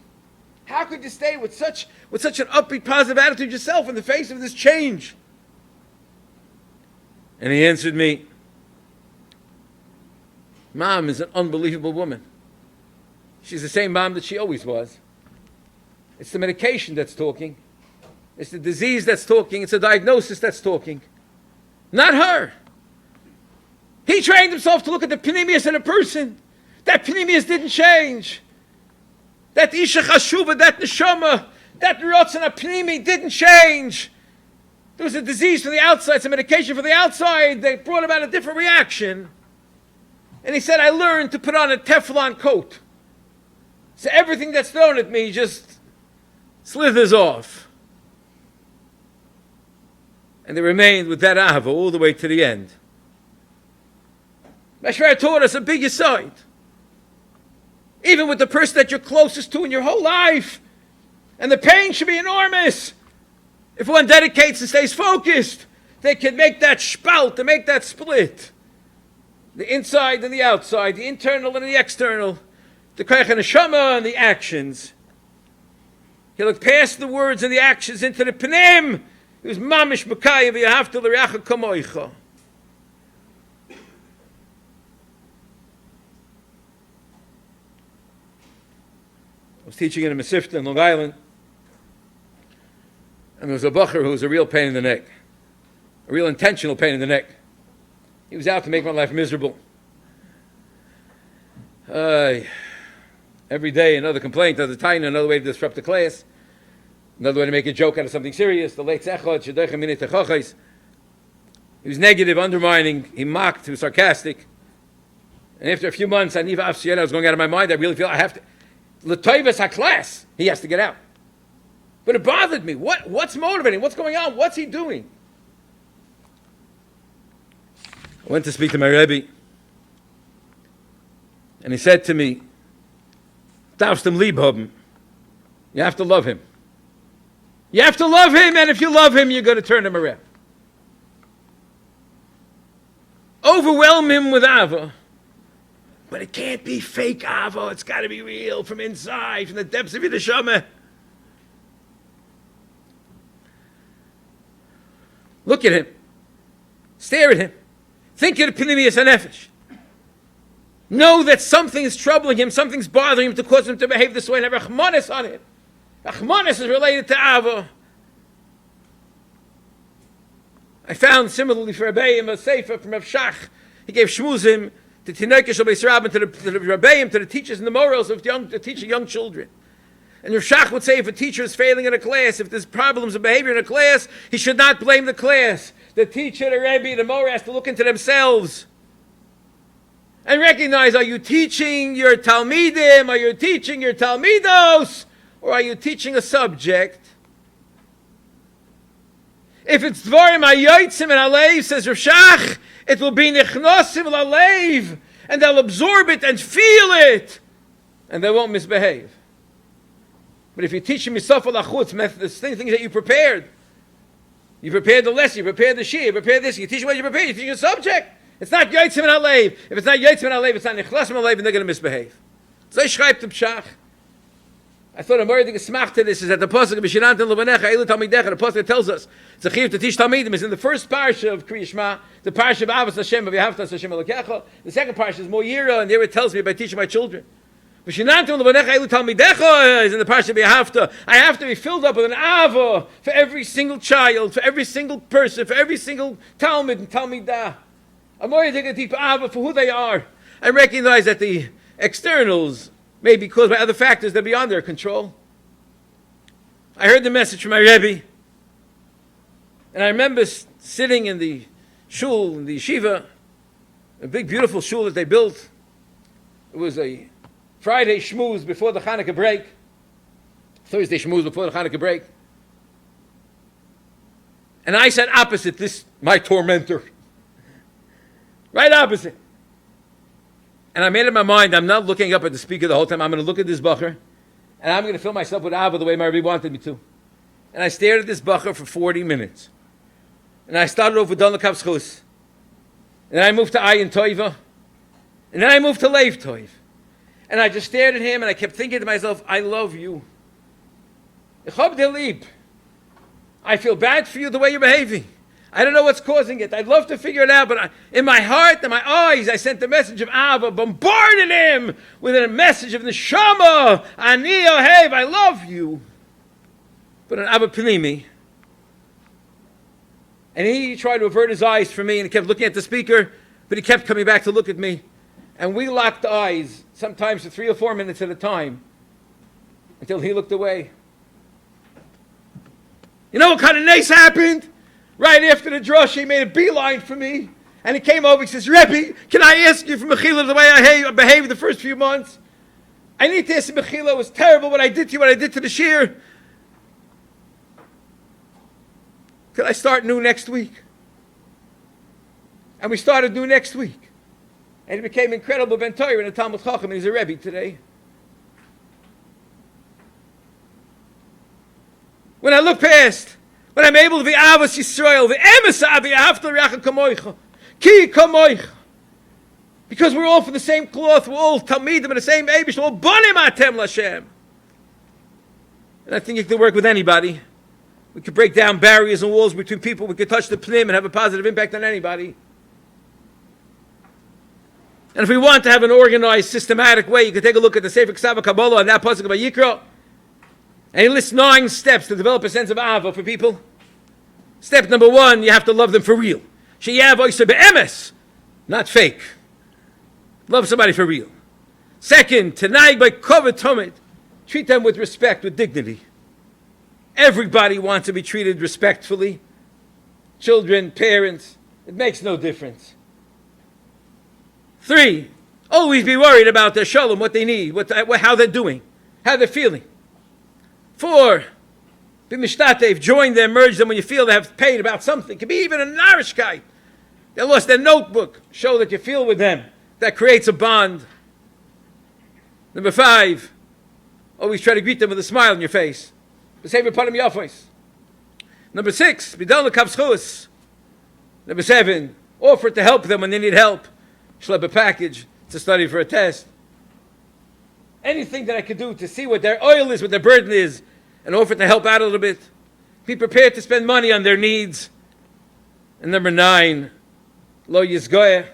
How could you stay with such an upbeat, positive attitude yourself in the face of this change? And he answered me, Mom is an unbelievable woman. She's the same mom that she always was. It's the medication that's talking. It's the disease that's talking. It's the diagnosis that's talking. Not her. He trained himself to look at the pnimius in a person. That pnimius didn't change. That isha chashuva, that neshama, that rotzana pnimi didn't change. There was a disease from the outside, some medication from the outside that brought about a different reaction. And he said, I learned to put on a Teflon coat. So everything that's thrown at me just slithers off. And they remained with that Ahava all the way to the end. Meshver taught us a big aside. Even with the person that you're closest to in your whole life. And the pain should be enormous. If one dedicates and stays focused, they can make that spout, they make that split. The inside and the outside, the internal and the external, the koyach and neshama and the actions. He looked past the words and the actions into the pnim. He was mamish mekayim v'yahavta l'reacha kamoicha. I was teaching in a Masifta in Long Island, and there was a bacher who was a real pain in the neck, a real intentional pain in the neck. He was out to make my life miserable. Every day another complaint, another taina, another way to disrupt the class, another way to make a joke out of something serious. The late Sechot, Shedech Aminei Techachais. He was negative, undermining, he mocked, he was sarcastic. And after a few months, I was going out of my mind. I really feel I have to. L'toivas HaKlas, he has to get out. But it bothered me. What's motivating? What's going on? What's he doing? I went to speak to my Rebbe, and he said to me, Darfst ihm lieb haben. You have to love him. You have to love him, and if you love him, you're going to turn him around. Overwhelm him with Ava. But it can't be fake Ava. It's got to be real from inside, from the depths of your neshama. Look at him. Stare at him. Think of the Pnimius HaNefesh. Know that something is troubling him, something's bothering him to cause him to behave this way, and have Rachmanis on him. Rachmanis is related to Ava. I found similarly for Rebbeim a sefer from Rav Shach. He gave shmuzim to Tineke Shal Beis Rabbin, to the Rebbeim, to the teachers and the morals of teaching young children. And Rav Shach would say if a teacher is failing in a class, if there's problems of behavior in a class, he should not blame the class. The teacher, the Rebbe, the Morah has to look into themselves and recognize, are you teaching your Talmidim, are you teaching your Talmidos, or are you teaching a subject? If it's Dvarim HaYotzim and Alev, says Rav Shach, it will be Nichnosim Alev, and they'll absorb it and feel it, and they won't misbehave. But if you teach them Misof Alachutz, things that you prepared the lesson, you prepared the shir, you prepared this, you teach what you prepared, you teach a subject. It's not Yotzim and Alev. If it's not Yotzim and Alev, it's not Nichnosim Alev, and they're going to misbehave. So I schreibt Rav Shach. I thought a more thing smach to this is that the pasuk of B'shinanten Levanecha Eilu Talmidecha. The pasuk tells us it's a chiyuv to teach Talmidim. Is in the first parsha of Kriya Shema, the parsha of Ahavas Hashem of Yahavtas Hashem Elokecha. The second parsha is more Yira, and there it tells me about teaching my children. B'shinanten Levanecha Eilu Talmidecha is in the parsha of Yahavta. I have to be filled up with an ava for every single child, for every single person, for every single Talmud and Talmidah. I'm more taking a deep ava for who they are, and recognize that the externals may be caused by other factors that are beyond their control. I heard the message from my Rebbe, and I remember sitting in the shul, in the yeshiva, a big beautiful shul that they built. It was a Friday shmooze before the Hanukkah break, Thursday shmooze before the Hanukkah break. And I sat opposite this, my tormentor. Right opposite. And I made up my mind, I'm not looking up at the speaker the whole time. I'm going to look at this bacher, and I'm going to fill myself with Ava the way my Rebbe wanted me to. And I stared at this bacher for 40 minutes. And I started off with Don Lekav's Chus. And then I moved to Ayin Toiva. And then I moved to Leiv Toiv. And I just stared at him, and I kept thinking to myself, I love you. Ich hab dir lieb. I feel bad for you the way you're behaving. I don't know what's causing it. I'd love to figure it out, but in my heart and my eyes, I sent the message of Ava, bombarded him with a message of Neshama, Ani Ohev, I love you. But an Ava Pnimi. And he tried to avert his eyes from me, and he kept looking at the speaker, but he kept coming back to look at me. And we locked eyes, sometimes for 3 or 4 minutes at a time, until he looked away. You know what kind of nace happened? Right after the drush, he made a beeline for me. And he came over, he says, Rebbe, can I ask you for Mechila the way I behaved the first few months? I need to ask you, Mechila, it was terrible what I did to you, what I did to the shir. Could I start new next week? And we started new next week. And he became incredible Ben Torah in the Talmud Chacham, and he's a Rebbe today. When I look past, when I'm able to be Ahavas Yisroel, the emes avi ahavta l'reacha kamoicha, ki kamoicha, because we're all from the same cloth, we're all Talmidim in the same Eibush, we're all bonim atem l'Hashem. And I think you can work with anybody. We could break down barriers and walls between people. We could touch the pnim and have a positive impact on anybody. And if we want to have an organized, systematic way, you could take a look at the Sefer Ksava Kabbalah and that pasuk of Yikra. And he lists 9 steps to develop a sense of Ahava for people. Step number 1, you have to love them for real. Sheyav oiseh be'emes, not fake. Love somebody for real. Second, Tanai by Kovod Tomid, treat them with respect, with dignity. Everybody wants to be treated respectfully. Children, parents, it makes no difference. 3, always be worried about their shalom, what they need, how they're doing, how they're feeling. 4, be mishtatev, join them, merge them when you feel they have paid about something. It could be even a narishkeit. They lost their notebook. Show that you feel with them. That creates a bond. Number 5, always try to greet them with a smile on your face. Number 6, bidal lekavschus. Number 7, offer to help them when they need help. Schlep a package to study for a test. Anything that I could do to see what their oil is, what their burden is, and offer to help out a little bit. Be prepared to spend money on their needs. And number 9, lo yizgoyah.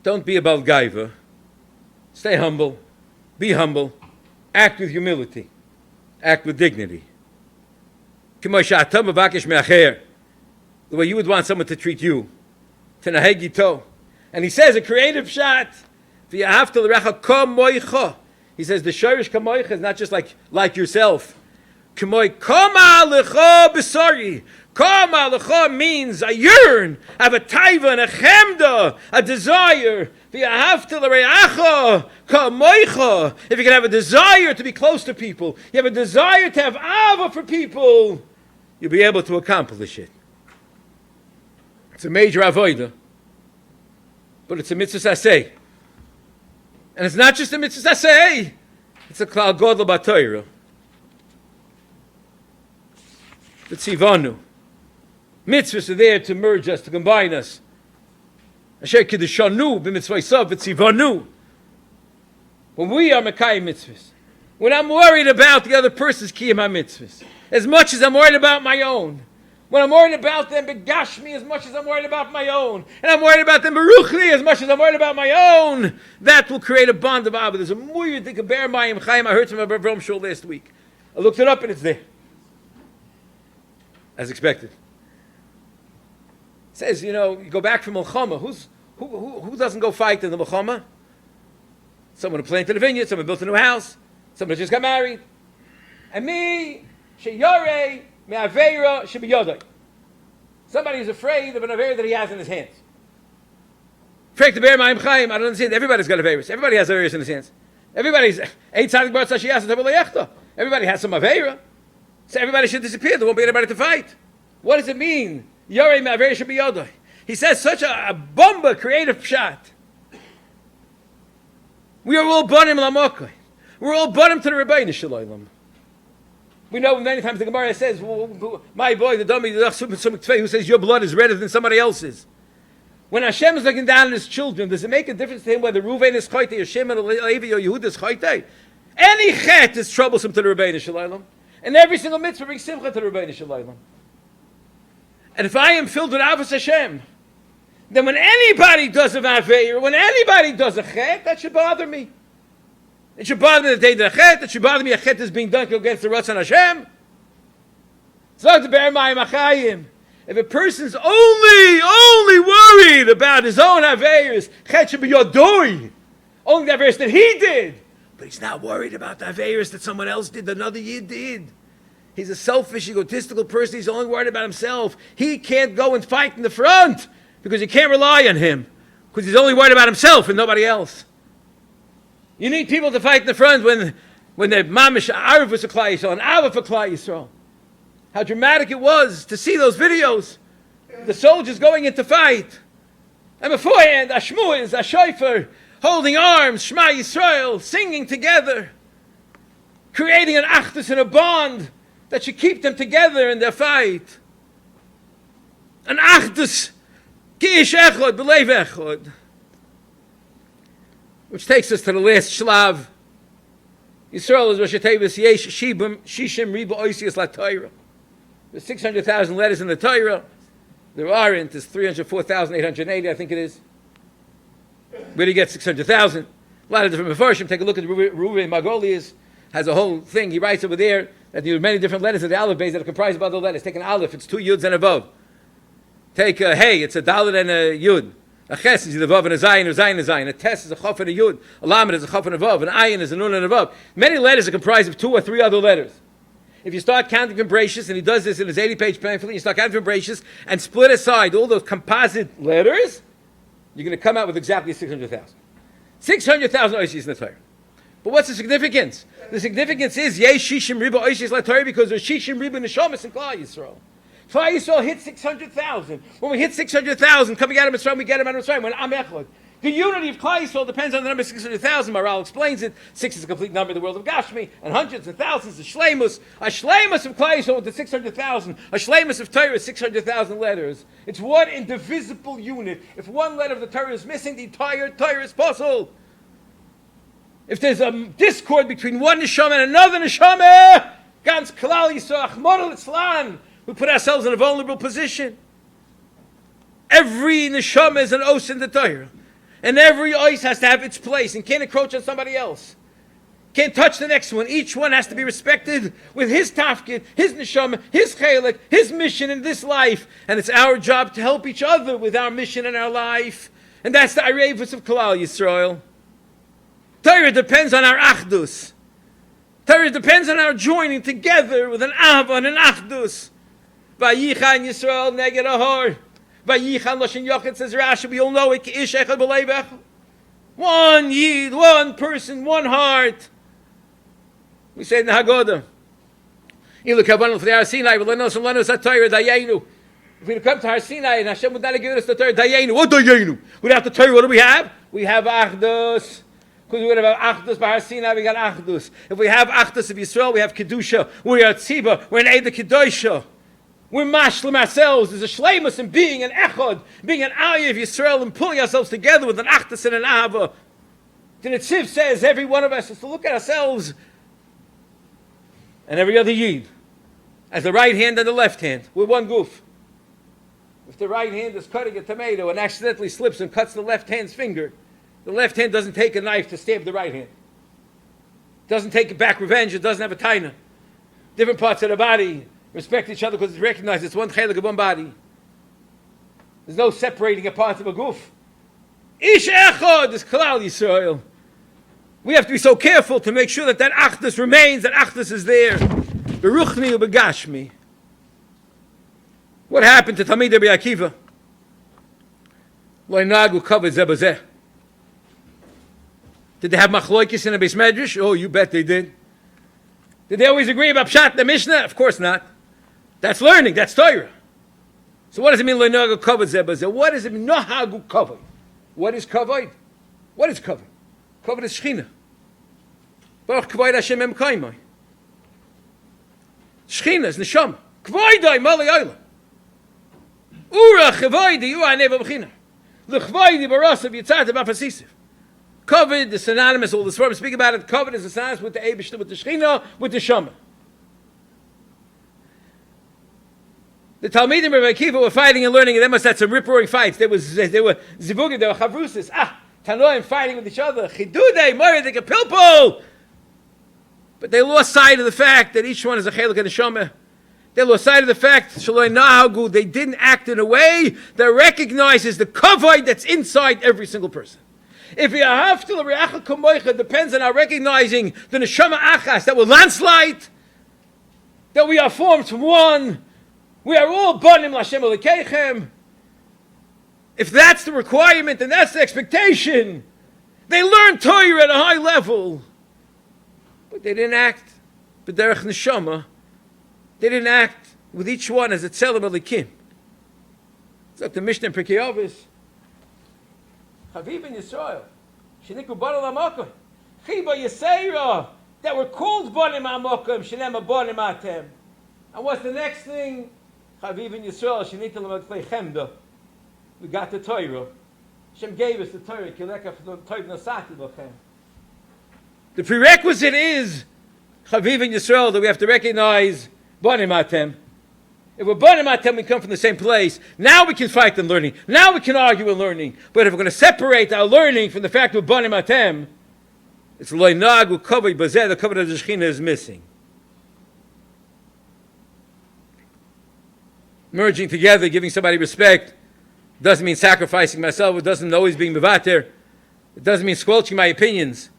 Don't be a balgaiva. Stay humble. Be humble. Act with humility. Act with dignity. The way you would want someone to treat you. And he says a creative shot. He says the shorish kamoicha is not just like yourself. Kama means I yearn, I have a taiva and a chemda, a desire. If you can have a desire to be close to people, you have a desire to have ava for people, you'll be able to accomplish it. It's a major avodah, but it's a mitzvah saseh. And it's not just a mitzvah saseh, it's a klal godel b'Torah. The tzivanu. Mitzvahs are there to merge us, to combine us. Asher kiddushanu b'mitzvaysav v'tzivanu. When we are mekayim mitzvahs, when I'm worried about the other person's kiyum ha-mitzvahs, as much as I'm worried about my own, when I'm worried about them begashmi as much as I'm worried about my own, and I'm worried about them beruchli as much as I'm worried about my own, that will create a bond of Abba. There's a muyad to bear mayim chayim. I heard from Rabbi Baruch Rabinowitz last week. I looked it up and it's there. As expected. It says, you go back from Melchama. Who doesn't go fight in the Melchama? Someone who planted a vineyard, someone built a new house, someone who just got married. And me, sheyarei me'aveira shebiyodai. Somebody who's afraid of an aveira that he has in his hands. Afraid to bear ma'im chayim. I don't understand. Everybody's got aveiras. Everybody has aveiras in his hands. Everybody has some aveira. So everybody should disappear. There won't be anybody to fight. What does it mean? Yorei me'aveira shebiyodai. He says such a bomba creative shot. We are all banim lamokai. We're all banim to the Rebbeinu Shalom. We know many times the Gemara says, my boy, the dummy, who says your blood is redder than somebody else's. When Hashem is looking down on his children, does it make a difference to him whether Reuven is chayte, or Shimon, or Levi, or Yehuda is chayte? Any chet is troublesome to the Rebbeinu Shalom. And every single mitzvah brings simcha to the Rebbeinu Shalom. And if I am filled with Ahavas Hashem, then when anybody does a Aveir, when anybody does a chet, that should bother me. It should bother me that they did a chet. It should bother me a chet is being done against the Ratzon Hashem. So to bear my machayim. If a person's only worried about his own Aveirs, chet should be yodoi. Only the Aveirs that he did. But he's not worried about the Aveirs that someone else did, that another Yid did. He's a selfish, egotistical person. He's only worried about himself. He can't go and fight in the front because you can't rely on him because he's only worried about himself and nobody else. You need people to fight in the front when the mamish Ahavas Yisroel and Ahavat Yisrael. How dramatic it was to see those videos. The soldiers going into fight. And beforehand, Ashmuiz, Ashayfer, holding arms, Shema Yisrael, singing together, creating an achdus and a bond that should keep them together in their fight. An achdus, ki'ish echod, b'leiv echod. Which takes us to the last shlav. Yisrael is Rosh Hashanah, yesh shishim riba oisias la Torah. There's 600,000 letters in the Torah. There aren't. There's 304,880, I think it is. Where do you get 600,000? A lot of different Mefarshim. Take a look at Reuven Magolius. Has a whole thing. He writes over there that there are many different letters of the Aleph base that are comprised of other letters. Take an Aleph, it's 2 Yuds and a Vav. Take a Hey, it's a Dalet and a Yud. A Ches is a Vav and a Zayin, or Zayin and a Zayin. A Tes is a Chaf and a Yud. A Lamed is a Chaf and a Vav. An Ayin is a Nun and a Vav. Many letters are comprised of 2 or 3 other letters. If you start counting vibrations, and he does this in his 80-page pamphlet, you start counting vibrations and split aside all those composite letters, you're going to come out with exactly 600,000. 600,000 oishis in the Torah. But what's the significance? The significance is yesh shishim riba oishis la Torah because there's shishim riba neshamas in Klal Yisrael. Klal Yisrael hit 600,000. When we hit 600,000, coming out of Mitzrayim, we get him out of Mitzrayim. When Am Echad. The unity of Klal Yisrael depends on the number 600,000. Maral explains it. 6 is a complete number in the world of Gashmi, and hundreds and thousands is Shleimus. A Shleimus of Klal Yisrael with 600,000. A Shleimus of Torah is 600,000 letters. It's one indivisible unit. If one letter of the Torah is missing, the entire Torah is possible. If there's a discord between one neshama and another neshama, Gans Klal Yisrael, Achmor Litzlan, we put ourselves in a vulnerable position. Every neshama is an os in the Torah. And every ois has to have its place and can't encroach on somebody else. Can't touch the next one. Each one has to be respected with his tafkid, his neshama, his chelik, his mission in this life. And it's our job to help each other with our mission in our life. And that's the Ahavas of Klal Yisroel. Torah depends on our achdus. Torah depends on our joining together with an ahava and an achdus. Vayichan Yisrael neged ahor. Vayichan Lashon Yochid, says Rashi, we all know it. Ki'ish echad b'leiv echad. One yid, one person, one heart. We say in the Haggadah. Ilu kavanah for the Har Sinai, v'lenos v'lenos ha-Torah dayenu. If we come to Har Sinai and Hashem would not have given us the Torah, dayenu. What dayenu? Without the Torah, what do we have? We have achdus. Because we would have achdus by Har Sinai, we got achdus. If we have achdus of Yisrael, we have kedusha. We are tziba. We're an Eid kedusha. We're mashlim ourselves. There's a shleimus in being an echad, being an ayah of Yisrael, and pulling ourselves together with an achdus and an ahava. The Netziv says every one of us is to look at ourselves and every other yid as the right hand and the left hand. We're one goof. If the right hand is cutting a tomato and accidentally slips and cuts the left hand's finger, the left hand doesn't take a knife to stab the right hand. Doesn't take back revenge. It doesn't have a taina. Different parts of the body respect each other because it's recognized it's one chelik of one body. There's no separating a part of a goof. Ish echad is Klal Yisrael. We have to be so careful to make sure that that achdus remains, that achdus is there. Beruchni ubegashmi. What happened to Talmid Rabbi Akiva? Lo nagu kavod zeh b'zeh. Did they have machloikis in a beis medrash? Oh, you bet they did. Did they always agree about pshat in the Mishnah? Of course not. That's learning. That's Torah. So what does it mean? Lo nagu kavod zeh b'zeh. What does it mean? Nohagu kavod. What is kavod? What is kavod? Kavod is Shechina. Baruch kavod Hashem em kaimai. Shechina is neshama. Kavoidai malei olam. Ura chavoidi ura neva b'china. L'chavoidi barasav yitzat b'afasisiv. Kavod is synonymous. All the Sforim speak about it. Kavod is synonymous with the Eibishter, with the Shechina, with the Shama. The Talmidim of Rabbi Akiva were fighting and learning, and they must have had some rip-roaring fights. There were zivugim, there were chavrusis. Tanoim fighting with each other. Chidudei, moredik, a pilpul. But they lost sight of the fact that each one is a chelik and a shama. They lost sight of the fact that they didn't act in a way that recognizes the kavod that's inside every single person. If you have to re'achal kamoicha depends on our recognizing the neshama achas that will landslide, that we are formed from one. We are all banim l'Hashem Elokeichem. If that's the requirement and that's the expectation, they learned Torah at a high level, but they didn't act b'derech neshama. They didn't act with each one as a tzelem elikim. It's like the Mishnah in Pirkei Avos. Ahavas Yisroel, sheniku banim ha'makom, chiba yisera, that were called banim ha'makom, shenem banim atem. And what's the next thing? Ahavas Yisroel, shenitu l'matzlei chemda. We got the Torah. Hashem gave us the Torah. The prerequisite is Ahavas Yisroel, that we have to recognize banim atem. If we're banim atem, we come from the same place. Now we can fight in learning. Now we can argue in learning. But if we're going to separate our learning from the fact we're banim atem, it's loy nag u'kavod bazeh. The kavod of the Shechina is missing. Merging together, giving somebody respect, doesn't mean sacrificing myself. It doesn't always being mevater. It doesn't mean squelching my opinions.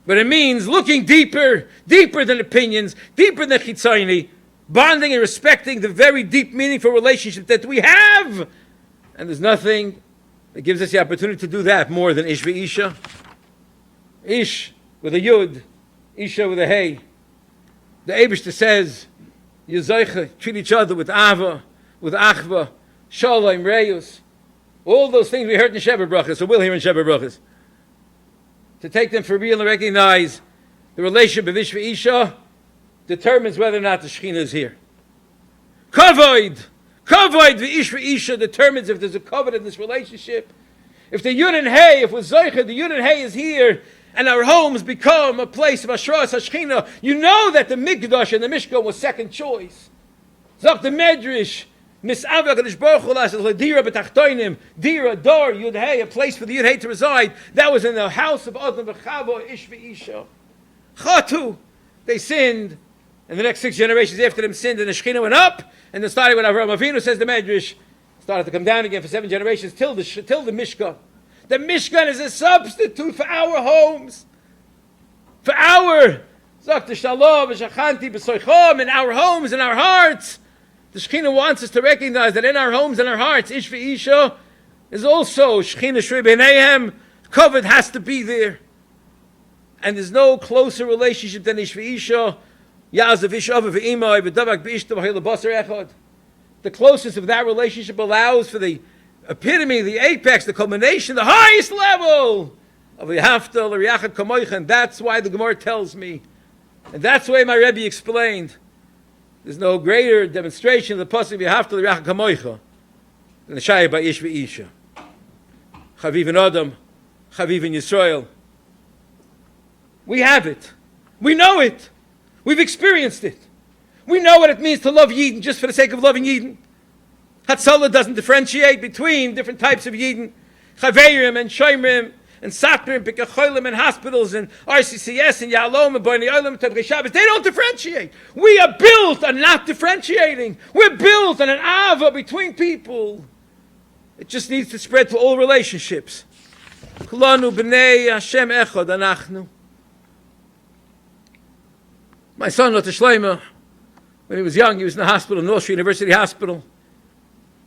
But it means looking deeper, deeper than opinions, deeper than chitzayni, bonding and respecting the very deep, meaningful relationship that we have. And there's nothing that gives us the opportunity to do that more than ish v'isha. Ish with a yud, isha with a hey. The Eibishter says, Yezaycha, treat each other with ava, with achva, shalom, reus, all those things we heard in Sheva Brachas, so we'll hear in Sheva Brachas. To take them for real and recognize the relationship of Ish v'isha determines whether or not the Shechina is here. Kavod v'ish v'isha determines if there's a kavod in this relationship. If the Yud and Hey, if we're Zoycha, the Yud and Hey is here, and our homes become a place of Ashras HaShechina, you know that the Mikdash and the Mishkan was second choice. Zok the Medrash, Mis'ava Kadosh Baruch Hu Las Dira B'Tachtoinim, Dira, Dor, Yud Hey, a place for the Yud Hey to reside. That was in the house of Adam V'Chavo, Ish v'isha. Chatu, they sinned, and the next 6 generations after them sinned, and the Shechina went up, and then started with Avraham Avinu, says the Medrash, started to come down again for 7 generations till the Mishkan. The Mishkan is a substitute for our homes, for our Zakta Shalom, Shachanti, B'Soichom, in our homes, in our hearts. The Shechina wants us to recognize that in our homes and our hearts, Ish v'isha is also Shechina Shrei B'neihem. Kavod has to be there. And there's no closer relationship than Ish v'isha. Yazav Ish Ava v'imai v'davak b'ishta v'hei l'basar echad. The closest of that relationship allows for the epitome, the apex, the culmination, the highest level of Yehafta l'riachad kamoicha. And that's why the Gemara tells me, and that's why my Rebbe explained, there's no greater demonstration of the pasuk Yehafta l'riachad kamoicha than the Shaya by Ish v'isha. Chaviv in Adam, Chaviv in Yisroel. We have it. We know it. We've experienced it. We know what it means to love Yidden just for the sake of loving Yidden. Hatzalah doesn't differentiate between different types of Yidden. Chaveirim and Shoimrim and Satrim, Bikacholim and hospitals and RCCS and Yalom and Bnei Olam and Tevchei Shabbos. They don't differentiate. We are built on not differentiating. We're built on an ava between people. It just needs to spread to all relationships. Kulanu b'nei Hashem echad anachnu. My son, Lotte Shleima, when he was young, he was in the hospital, North Street University Hospital.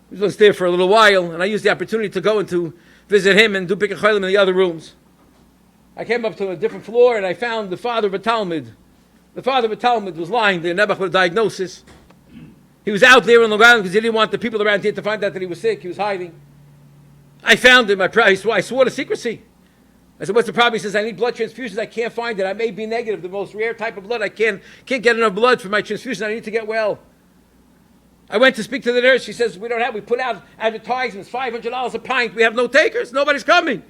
He was there for a little while, and I used the opportunity to go and to visit him and do Bikkur Cholim in the other rooms. I came up to a different floor, and I found the father of a Talmud. The father of a Talmud was lying there, Nebuch with a diagnosis. He was out there on Long Island because he didn't want the people around here to find out that he was sick. He was hiding. I found him. I swore to secrecy. I said, what's the problem? He says, I need blood transfusions. I can't find it. I may be negative, the most rare type of blood. I can't get enough blood for my transfusion. I need to get well. I went to speak to the nurse. She says, we put out advertisements, $500 a pint. We have no takers. Nobody's coming.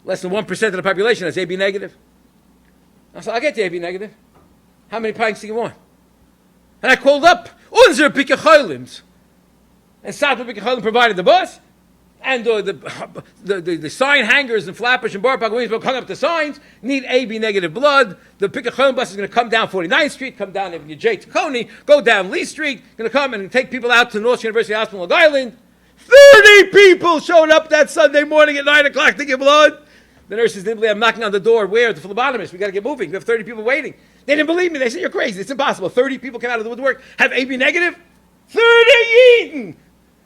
Less than 1% of the population has AB negative. I said, I'll get the AB negative. How many pints do you want? And I called up Unzer Bikkur Cholims. And Satmar Bikkur Cholim provided the bus. And the sign hangers and flappers and bar park wings will hung up the signs, need AB negative blood. The Bikkur Cholim bus is going to come down 49th Street, come down Avenue J to Coney, go down Lee Street, going to come and take people out to North University Hospital in Long Island. 30 people showed up that Sunday morning at 9 o'clock to give blood. The nurses didn't believe I'm knocking on the door. Where? The phlebotomist. We got to get moving. We have 30 people waiting. They didn't believe me. They said, you're crazy. It's impossible. 30 people came out of the woodwork, have AB negative. 30 Yidden!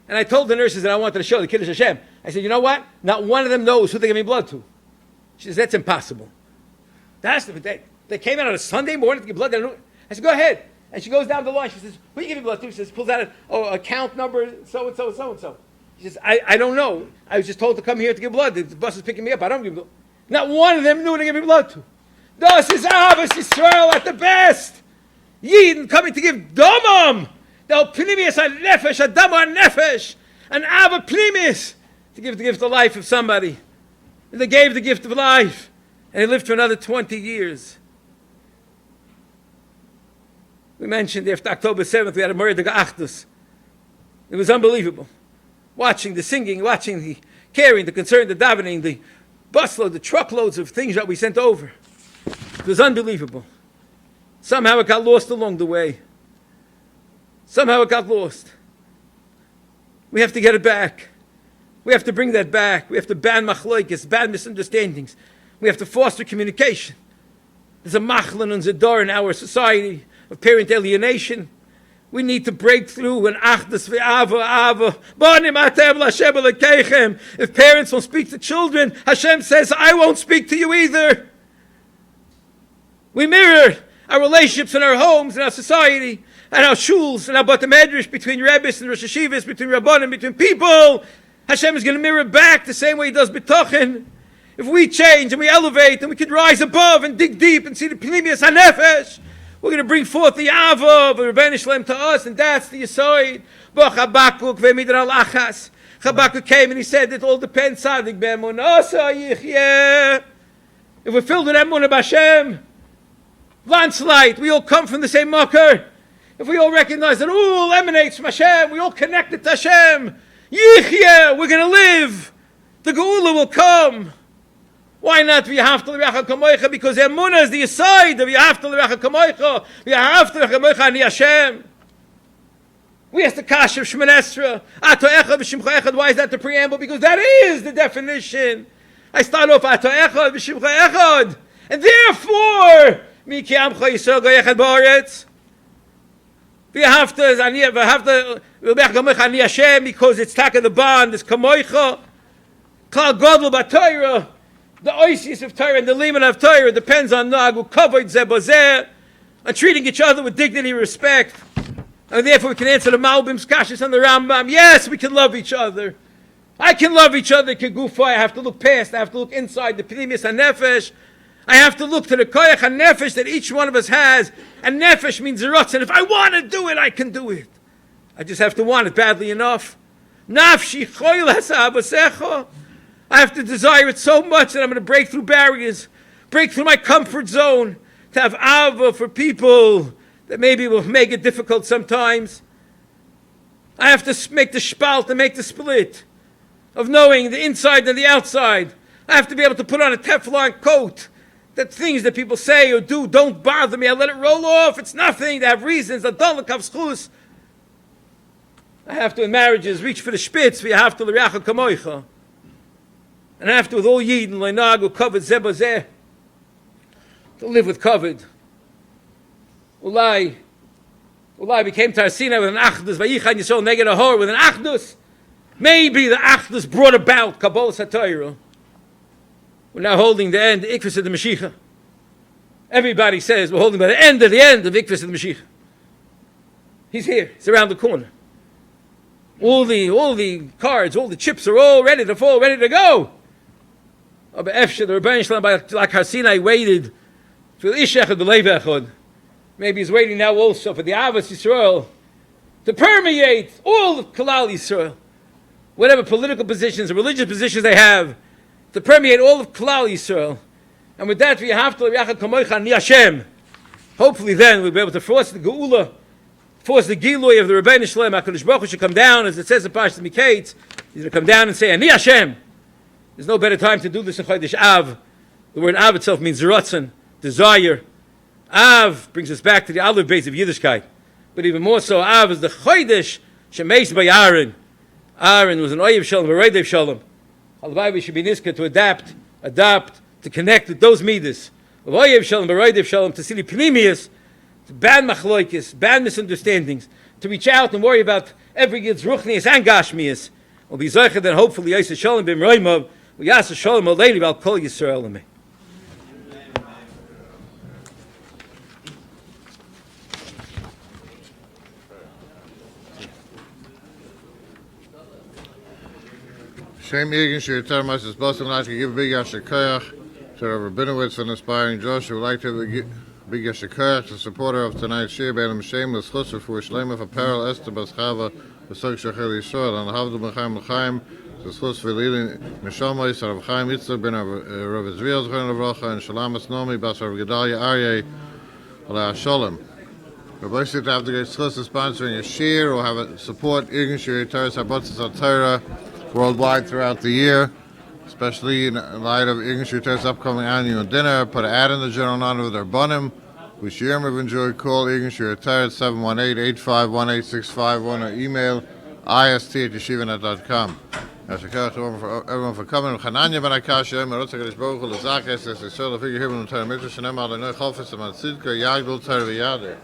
And I told the nurses that I wanted to show the Kiddush Hashem. I said, you know what? Not one of them knows who they're giving blood to. She says, that's impossible. They came out on a Sunday morning to give blood. I said, go ahead. And she goes down the line. She says, who are you giving blood to? She says, pulls out a account number, so-and-so, so-and-so. She says, I don't know. I was just told to come here to give blood. The bus is picking me up. I don't give blood. Not one of them knew to give me blood to. Das is Ahavas Yisroel at the best. Yidden coming to give domam. The pnimis nefesh, a damar nefesh, an ava pnimis, to give the gift of life of somebody. And they gave the gift of life, and they lived for another 20 years. We mentioned after October 7th, we had a murder Achdus. It was unbelievable. Watching the singing, watching the caring, the concern, the davening, the busload, the truckloads of things that we sent over. It was unbelievable. Somehow it got lost along the way. Somehow it got lost. We have to get it back. We have to bring that back. We have to ban machloikis, ban misunderstandings. We have to foster communication. There's a machlon and zadar in our society of parent alienation. We need to break through an achdus ve'ava. If parents won't speak to children, Hashem says, I won't speak to you either. We mirror our relationships in our homes, in our society, and our shuls, and our bata medrash, between rebbes and rosh hashivas, between rabbanim, between people. Hashem is going to mirror back the same way He does b'tochen. If we change and we elevate and we can rise above and dig deep and see the pnimius hanefesh, we're going to bring forth the Ava of Rabbeinu Shlem to us, and that's the Yisoid. Habakkuk ve'midar al-achas. Habakkuk came and he said it all depends. If we're filled with emunah b'Hashem, landslide, we all come from the same makar. If we all recognize that all emanates from Hashem, we all connected to Hashem, Yichye, we're going to live. The Geula will come. Why not v'yahavta l'reacha kamoicha? Because emunah is the aside of v'yahavta l'reacha kamoicha. V'yahavta l'reacha kamoicha ani Hashem. We asked the kasha of Shemon Esra. Ato echad v'shimcha echad. Why is that the preamble? Because that is the definition. I start off Ato echad v'shimcha echad. And therefore, mi ki amcha Yisrael go echad ba'aretz. V'yahavta l'reacha kamoicha ani Hashem. Because it's taka the bond, it's kamoicha. Klal godel b'Torah. The oasis of Torah and the limit of Torah depends on nagu kavod zebozeh, on treating each other with dignity and respect. And therefore we can answer the Malbim's kashas and the Rambam. Yes, we can love each other. I can love each other. Kegufa. I have to look past. I have to look inside the pnimis hanefesh. I have to look to the koyach hanefesh that each one of us has. And nefesh means zerutz. And if I want to do it, I can do it. I just have to want it badly enough. Nafshi choyl hasa abasecha. I have to desire it so much that I'm going to break through barriers, break through my comfort zone, to have ava for people that maybe will make it difficult sometimes. I have to make the spalt and make the split of knowing the inside and the outside. I have to be able to put on a Teflon coat that things that people say or do don't bother me. I let it roll off. It's nothing. They have reasons. I have to, in marriages, reach for the spitz. We have to l'reacha kamoicha. And after with all Yidden, Leinagu, covered Zebazeh, to live with covered. Ulai became Tarsina with an Achdus, Vayichan Yisrael, Neged Ahor, with an Achdus. Maybe the Achdus brought about Kabbalah Satayra. We're now holding the end, the Ikvis of the Mashiach. Everybody says we're holding by the end of Ikvis of the Mashiach. He's here, he's around the corner. All the cards, all the chips are all ready to fall, ready to go. The Rebbeinu Shalom like Har Sinai waited for Ish Echad B'Leiv Echad. Maybe he's waiting now also for the Ahavas Yisroel to permeate all of Kalal Yisrael, whatever political positions or religious positions they have, to permeate all of Kalal Yisrael. And with that, we have to L'Yachad Kamoicha Ni Hashem. Hopefully, then we'll be able to force the Geula, force the Gilui of the Rebbeinu Shalom. HaKadosh Baruch Hu should come down, as it says in Parashat Miketz. He's going to come down and say, Ani Hashem. There's no better time to do this in Chodesh Av. The word Av itself means Zeratzen, desire. Av brings us back to the olive base of Yiddishkeit. But even more so, Av is the Chodesh Shemeis by Aaron. Aaron was an Oyev Shalom, a Reidev Shalom. Halabai, we should be niska to adapt, to connect with those midas Avoyev Shalom, Baroidev Shalom, to Sili Pnimius, to bad machloikis, bad misunderstandings, to reach out and worry about every Yid's Ruchnius and Gashmius. We'll be Zocher that hopefully Yisrael Shalom Bim Roimov, we Yasa Shalom Aleini Val Kol Yisrael Ameh. Shem Egan, Shir Termas is Boston, like to give big Yashikayach to Rabbi Rabinowitz, an aspiring Josh. Would like to give big Yashikayach to supporter of tonight's Shir, Beilam Shem, the Schusser for Shlema for Peril, Esther Baschava, the Sog Shachel Yisroel, and Ahavas Yisroel, the Schus for Lili, Meshamai, Sarav Chaim Yitzchak, Ben Rav Israel, Zechon Avrocha, and Shalamas Nomi, Bas Rav Gedalia, Aryeh, Aleh Shalom. We're blessed to have the great Schus sponsoring a Shir, or have a support Egan Shir Teres Habotzes Torah worldwide throughout the year, especially in light of Egan Shir Teres' upcoming annual dinner. Put an ad in the general honor of their bonim. We share have enjoyed. Call Egan Shir Teres 718-851-8651 or email ist@yeshivanet.com. As a character for everyone for coming. Mechanech ben Akasha, Merotz HaKadosh Baruch Hu L'Zachas, as they serve the figure here in the Torah Mitzvah, Shenem Adonai Chalfes Aman Tzidka, Yagdol Torah V'Yader.